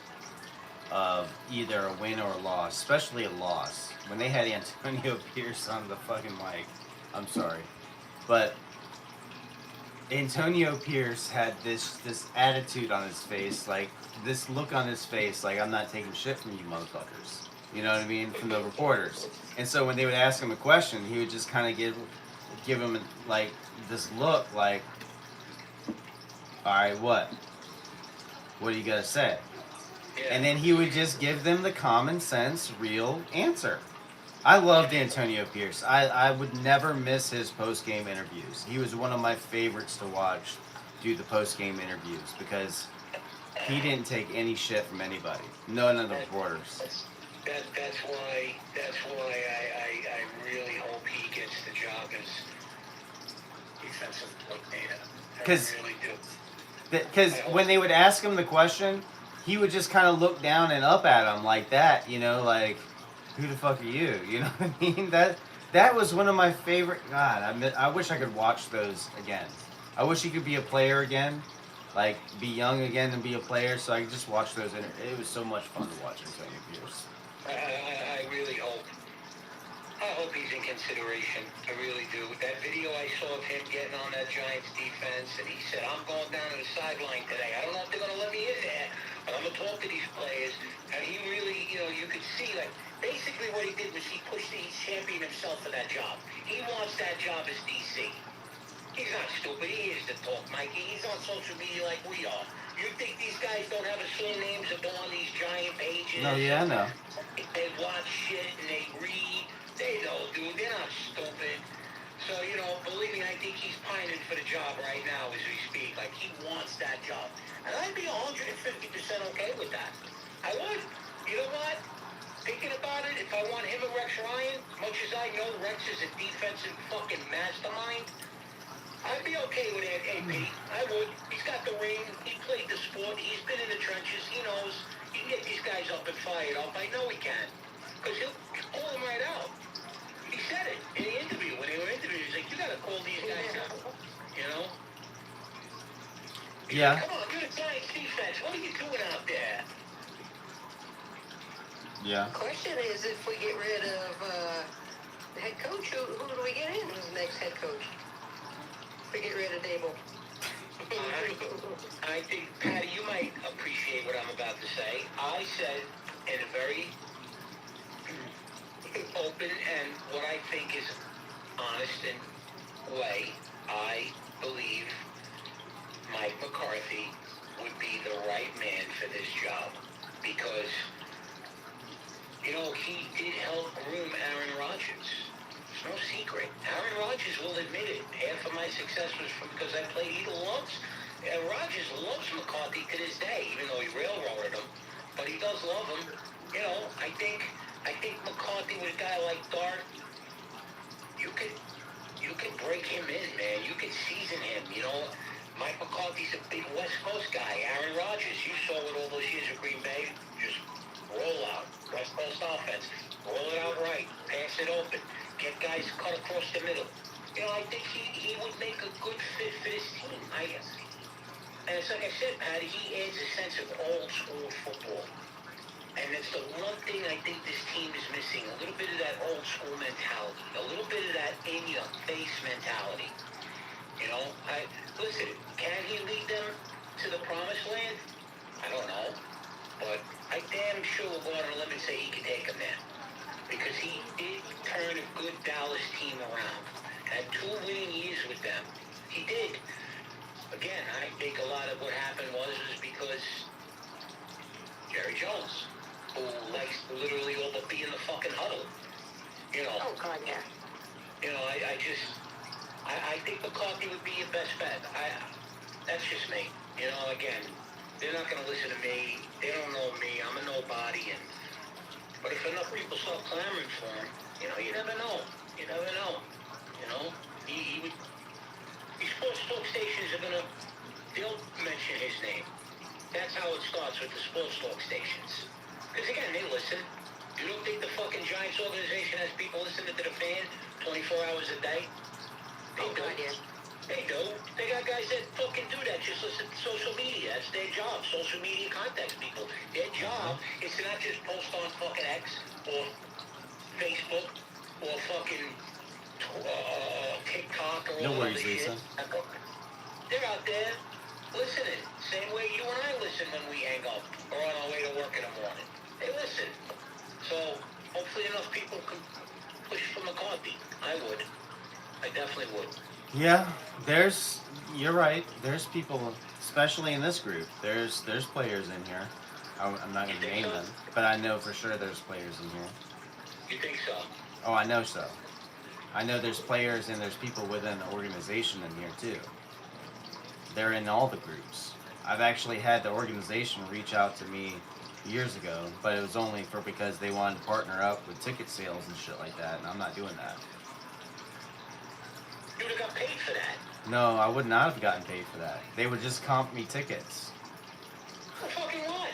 of either a win or a loss, especially a loss. When they had Antonio Pierce on the fucking mic. I'm sorry, but Antonio Pierce had this attitude on his face, like this look on his face, like I'm not taking shit from you motherfuckers. You know what I mean? From the reporters. And so when they would ask him a question, he would just kind of give him like this look, like, all right, what do you gotta say? And then he would just give them the common sense, real answer. I loved Antonio Pierce. I would never miss his post-game interviews. He was one of my favorites to watch do the post-game interviews because he didn't take any shit from anybody. None of the reporters. That's why I really hope he gets the job as defensive coordinator. I really do. Because when they would ask him the question, he would just kind of look down and up at him like that, you know, like, who the fuck are you? You know what I mean? That was one of my favorite. God, I wish I could watch those again. I wish he could be a player again, like be young again and be a player, so I could just watch those. It was so much fun to watch Antonio Pierce. I really hope. I hope he's in consideration. I really do. That video I saw of him getting on that Giants defense, and he said, I'm going down to the sideline today. I don't know if they're going to let me in there, but I'm going to talk to these players. And he really, you could see, like, basically what he did was he championed himself for that job. He wants that job as DC. He's not stupid. He is the talk, Mikey. He's on social media like we are. You think these guys don't have assumed names that go on these giant pages? No, yeah, I know. They watch shit and they read. They know, dude. They're not stupid. So, believe me, I think he's pining for the job right now as we speak. Like, he wants that job. And I'd be 150% okay with that. I would. You know what? Thinking about it, if I want him and Rex Ryan, much as I know Rex is a defensive fucking mastermind, I'd be okay with AP. I would. He's got the ring. He played the sport. He's been in the trenches. He knows. He can get these guys up and fired up. I know he can. Because he'll call them right out. He said it in the interview. When they were interviewed, he's like, you got to call these guys out. You know? He's Yeah. like, come on, you're the Giants defense. What are you doing out there? Yeah. Question is, if we get rid of the head coach, who do we get in as the next head coach? If we get rid of Dable. I think, Patty, you might appreciate what I'm about to say. I said in a very open and what I think is honest and way, I believe Mike McCarthy would be the right man for this job because, he did help groom Aaron Rodgers. It's no secret. Aaron Rodgers will admit it. Half of my success was because I played. He loves. Rodgers loves McCarthy to this day, even though he railroaded him. But he does love him. You know, I think McCarthy with a guy like Dart, you could break him in, man. You could season him. You know, Mike McCarthy's a big West Coast guy. Aaron Rodgers, you saw it all those years at Green Bay. Just roll out. West Coast offense. Roll it out right. Pass it open. Get guys cut across the middle. You know, I think he would make a good fit for this team. And it's like I said, Patty, he adds a sense of old school football. And it's the one thing I think this team is missing. A little bit of that old school mentality. A little bit of that in-your-face mentality. You know, listen, can he lead them to the promised land? I don't know. But I damn sure will go on a limb and say he can take them there. Because he did turn a good Dallas team around. Had 2 winning years with them. He did. Again, I think a lot of what happened was because Jerry Jones, who likes to literally all but be in the fucking huddle. You know. Oh, God, yeah. You know, I think McCarthy would be your best bet. That's just me. You know, again, they're not going to listen to me. They don't know me. I'm a nobody. But if enough people start clamoring for him, you know, you never know. You never know. You know, he would. These sports talk stations are they'll mention his name. That's how it starts with the sports talk stations. Because again, they listen. You don't think the fucking Giants organization has people listening to the fan 24 hours a day? They Oh, do. God, yeah. They do. They got guys that fucking do that. Just listen to social media. That's their job. Social media contacts people. Their job is to not just post on fucking X or Facebook or fucking TikTok or No all worries, this shit. Lisa. They're out there listening. Same way you and I listen when we hang up or on our way to work in the morning. They listen. So hopefully enough people can push for McCarthy. I would. I definitely would. Yeah, you're right. There's people, especially in this group. There's players in here. I'm not going to name them, but I know for sure there's players in here. You think so? Oh, I know so. I know there's players and there's people within the organization in here too. They're in all the groups. I've actually had the organization reach out to me years ago, but it was only because they wanted to partner up with ticket sales and shit like that, and I'm not doing that. You would have got paid for that. No, I would not have gotten paid for that. They would just comp me tickets. For fucking what?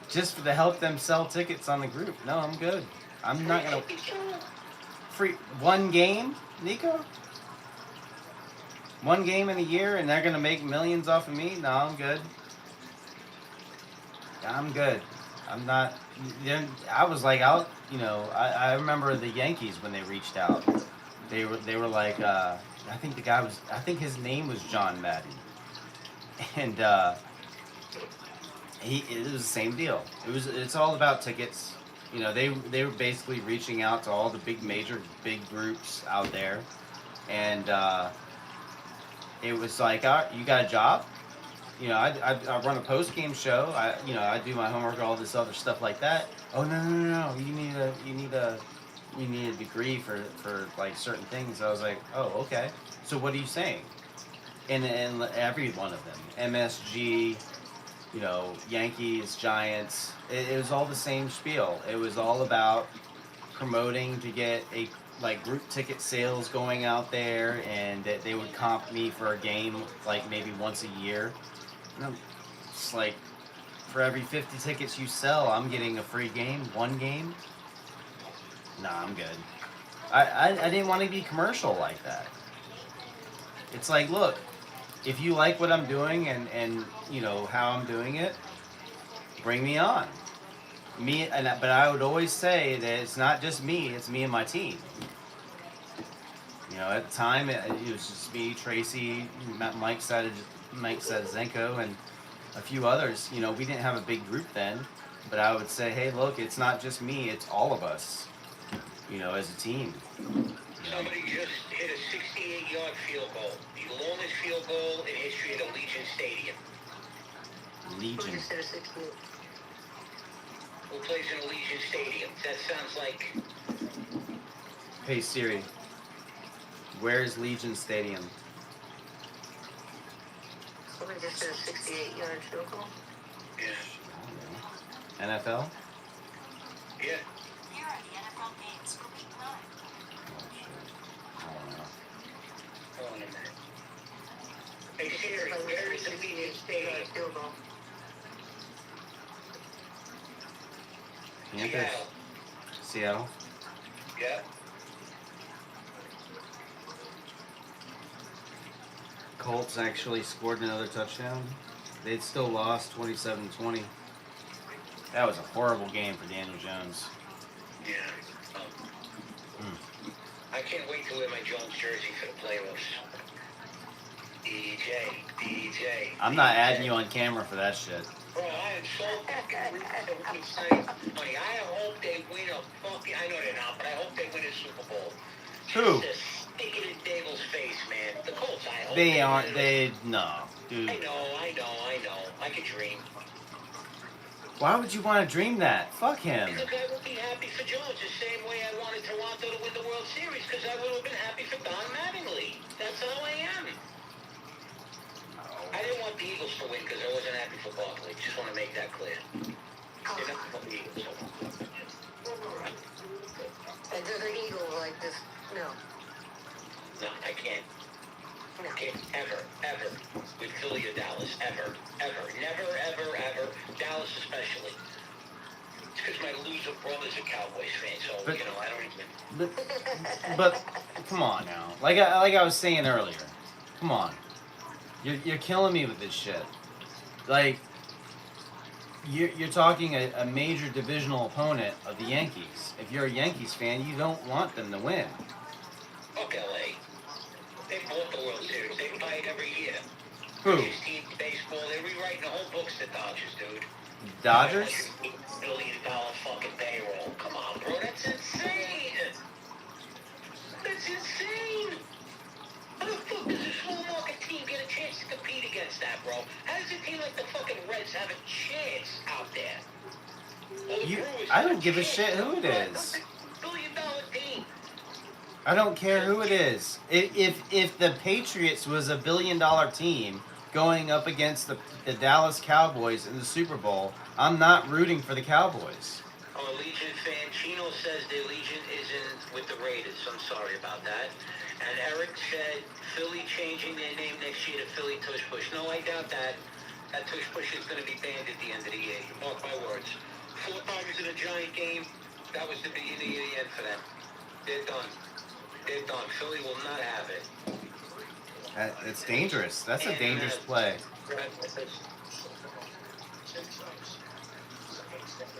Just to help them sell tickets on the group. No, I'm good. I'm not gonna free one game, Nico? One game in a year and they're gonna make millions off of me? No, I'm good. I'm good. I'm not. I was like out. You know, I remember the Yankees when they reached out. They were like, I think the guy was. I think his name was John Madden, and it was the same deal. It's all about tickets. You know, they were basically reaching out to all the big groups out there, and it was like, you got a job? You know, I run a post-game show. I do my homework, all this other stuff like that. Oh no! You need a degree for like certain things. I was like, oh, okay. So what are you saying? And every one of them, MSG, you know, Yankees, Giants. It was all the same spiel. It was all about promoting to get group ticket sales going out there, and that they would comp me for a game like maybe once a year. And it's like, for every 50 tickets you sell, I'm getting a free game, one game. Nah, I'm good. I didn't want to be commercial like that. It's like, look, if you like what I'm doing and you know how I'm doing it, bring me on. But I would always say that it's not just me, it's me and my team. You know, at the time, it was just me, Tracy, Mike Zenko, and a few others. You know, we didn't have a big group then, but I would say, hey, look, it's not just me, it's all of us, you know, as a team. Somebody just hit a 68-yard field goal. The longest field goal in history at Allegiant Stadium. Legion. Instead of 68. Who plays in Allegiant Stadium? That sounds like Hey Siri, where is Legion Stadium? Somebody just did a 68-yard field goal. Yeah. I don't know. NFL? Yeah. Here are the NFL games for week 9. Oh shit. I don't know. Hold on a minute. Hey Siri, where is the Legion 68-yard Stadium? field goal. Panthers. Seattle. Yeah. Colts actually scored another touchdown. They'd still lost 27-20. That was a horrible game for Daniel Jones. Yeah. I can't wait to wear my Jones jersey for the playoffs. DJ. I'm not adding you on camera for that shit. Bro, I am so fucking excited. Honey, I hope they win a fucking. I know they're not, but I hope they win a Super Bowl. Who? Just stick it in Dable's face, man. The Colts, I hope They aren't. win. They no, dude. I know. I could dream. Why would you want to dream that? Fuck him. Because I would be happy for Jones the same way I wanted Toronto to win the World Series, because I would have been happy for Don Mattingly. That's how I am. I didn't want the Eagles to win because I wasn't happy for Barkley. Just want to make that clear. They're not the Eagles. Another Eagle like this. No. No, I can't. No. Can't ever with Philly or Dallas. Ever. Never, ever. Dallas especially. It's because my loser brother's a Cowboys fan, so, But- I don't even... But come on now. Like I was saying earlier. Come on. You're killing me with this shit. Like you're talking a major divisional opponent of the Yankees. If you're a Yankees fan, you don't want them to win. Fuck L.A. They bought the World Series. They buy it every year. Who? These teams, baseball, they're rewriting the whole books, the Dodgers, dude. Dodgers? $8 billion fucking payroll. Come on, bro. That's insane. That's insane. How the fuck does a small market team get a chance to compete against that, bro? How does a team like the fucking Reds have a chance out there? Or the Brewers I have don't give a chance? shit who it is. $1 billion team. I don't care who it is. If the Patriots was $1 billion team going up against the Dallas Cowboys in the Super Bowl, I'm not rooting for the Cowboys. I'm a Legion fan. Chino says the Legion isn't with the Raiders. I'm sorry about that. And Eric said Philly changing their name next year to Philly Tush Push. No, I doubt that. That Tush Push is going to be banned at the end of the year. Mark my words. 4 times in a Giant game, that was the beginning of the end for them. They're done. They're done. Philly will not have it. It's dangerous. That's a dangerous play.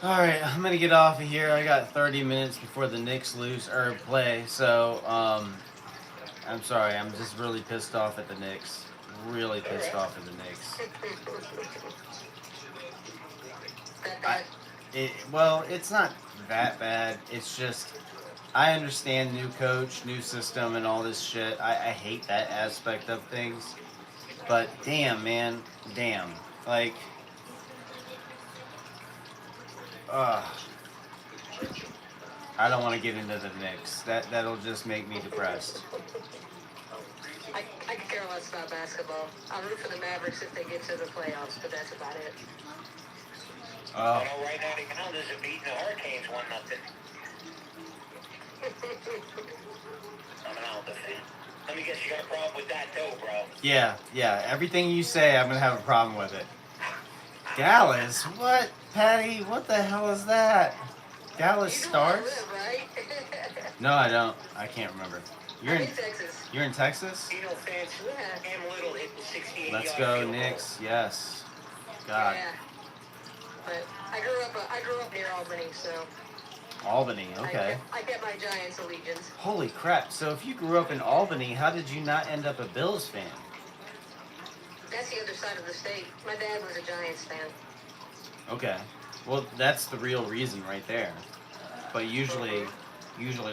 All right, I'm gonna get off of here. I got 30 minutes before the Knicks lose or play, so I'm sorry. I'm just really pissed off at the Knicks. Really pissed off at the Knicks. That bad. Well, it's not that bad. It's just I understand new coach, new system, and all this shit. I hate that aspect of things. But damn, man, damn, like. I don't want to get into the Knicks. That'll just make me depressed. I could care less about basketball. I'll root for the Mavericks if they get to the playoffs, but that's about it. Oh, You know, right now the Islanders are beating the Hurricanes 1-0. I'm an Islander fan. Let me guess, you got a problem with that too, bro. yeah. Everything you say, I'm gonna have a problem with it. Dallas? What, Patty? What the hell is that? Dallas You know where I Stars? live, right? No, I don't. I can't remember. You're I'm in. in Texas. You're in Texas? You know, fans, Yeah. Cam Little hit the 68 Let's yard go field goal. Knicks. Yes. God. Yeah. But I grew up near Albany, so Albany. Okay. I get my Giants allegiance. Holy crap. So if you grew up in Albany, how did you not end up a Bills fan? That's the other side of the state. My dad was a Giants fan. Okay. Well, that's the real reason right there. But usually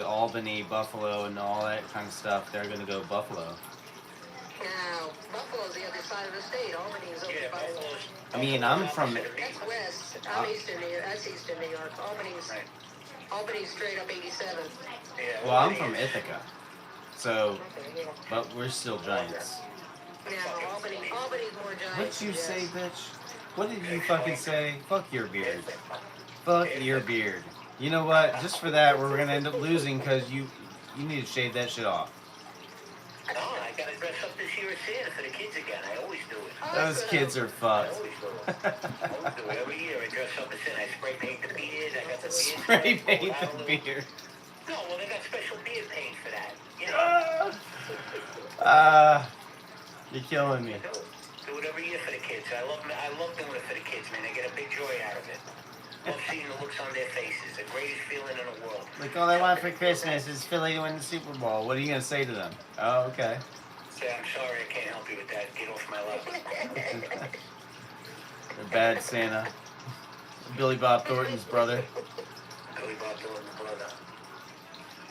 Albany, Buffalo, and all that kind of stuff, they're gonna go Buffalo. Now, Buffalo's the other side of the state. Albany is over Yeah, by. Buffalo's. I mean, I'm from. That's west. I'm Eastern New York. That's Eastern New York. Albany's Right. Albany's straight up 87. Yeah, Well, I'm what from it is. Ithaca, so Okay, yeah. but we're still Giants. No, Albany's more Giants. What'd you than say, Jets. bitch? What did you fucking say? Fuck your beard. Fuck your beard. You know what? Just for that, we're gonna end up losing because you need to shave that shit off. No, I gotta dress up this year as Santa for the kids again. I always do it. Those kids are I fucked. always do it. I always do it. Every year I dress up as Santa. I spray paint the beard. I got the beard. Spray spray, paint pull it out a the little. beard. No, well, they got special beard paint for that. You know. You're killing me. Do it every year for the kids. I love doing it for the kids, man. They get a big joy out of it. Love seeing the looks on their faces. The greatest feeling in the world. Like all I want for Christmas is Philly to win the Super Bowl. What are you gonna say to them? Oh, okay. Say, I'm sorry, I can't help you with that. Get off my lap. The bad Santa. Billy Bob Thornton's brother. Billy Bob Thornton's brother.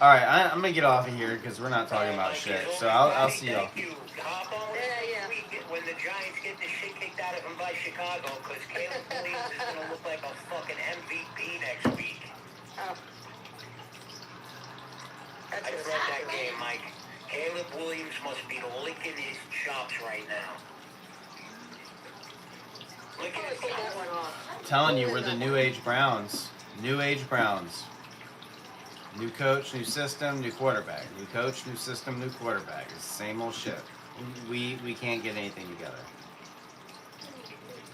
All right, I'm gonna get off of here because we're not talking about shit. So I'll see y'all. Thank you. Hop on Yeah. when the Giants get the shit kicked out of them by Chicago, because Caleb Williams is gonna look like a fucking MVP next week. Oh. That's I just read that game, Mike. Caleb Williams must be licking his chops right now. Licking his Pull that chops. one off. I'm telling you, we're the New Age Browns. New Age Browns. New coach, new system, new quarterback. New coach, new system, new quarterback. It's the same old shit. We can't get anything together.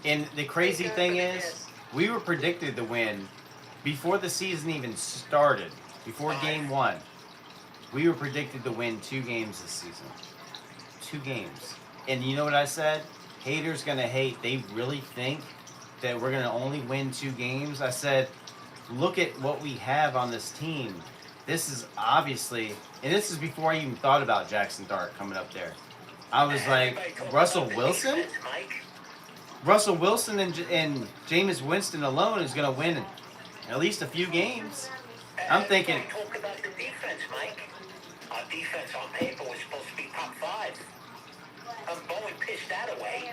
And the crazy thing is, we were predicted to win before the season even started. Before game 1, we were predicted to win 2 games this season. 2 games. And you know what I said? Haters gonna hate. They really think that we're gonna only win 2 games. I said, look at what we have on this team. This is obviously, and this is before I even thought about Jackson Dart coming up there. I was like, Everybody talk Russell about the Wilson? defense, Mike. Russell Wilson and Jameis Winston alone is going to win at least a few games. I'm thinking, Everybody talk about the defense, Mike. Our defense on paper was supposed to be top 5. Bowen pissed that away.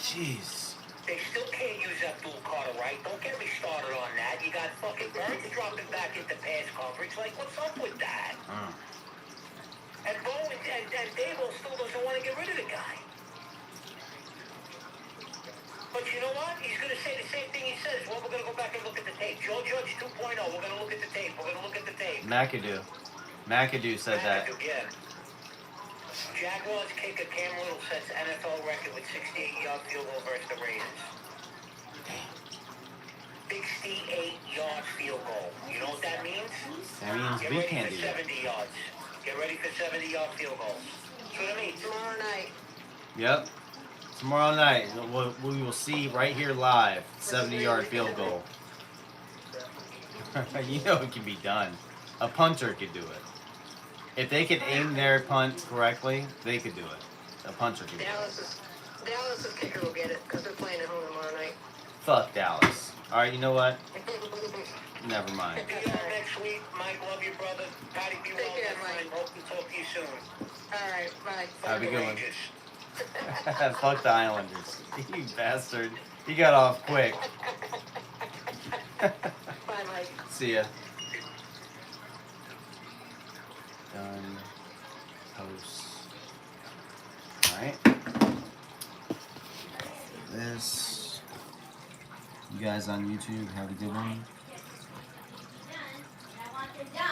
jeez. They still can't use Abdul Carter-Wright. Don't get me started on that. You got fucking Burns dropping back into pass coverage. Like, what's up with that? And Bowen and Dable still doesn't want to get rid of the guy. But you know what? He's going to say the same thing he says. Well, we're going to go back and look at the tape. Joe Judge 2.0. We're going to look at the tape. We're going to look at the tape. McAdoo said that. Yeah. Jaguars kicker Cam Little sets NFL record with 68-yard field goal versus the Raiders. 68-yard field goal. You know what that means? That means Get we ready can't for do that. 70 yards. Get ready for 70-yard field goals. That's what it means. Tomorrow night. Yep. Tomorrow night, we will see right here live, 70-yard field goal. You know it can be done. A punter could do it. If they could aim their punt correctly, they could do it. A punter could do it. Dallas's kicker will get it because they're playing at home tomorrow night. Fuck Dallas. All right, you know what? Never mind. See you all next week. Mike, love you, brother. Patty, be well, Take care, my friend. Mike. Hope to talk to you soon. All right, bye. Have a good one. Rangers. Fuck the Islanders. You bastard. You got off quick. Bye, Mike. See ya. Done. Post. Alright. This. You guys on YouTube have a good one. I want them done.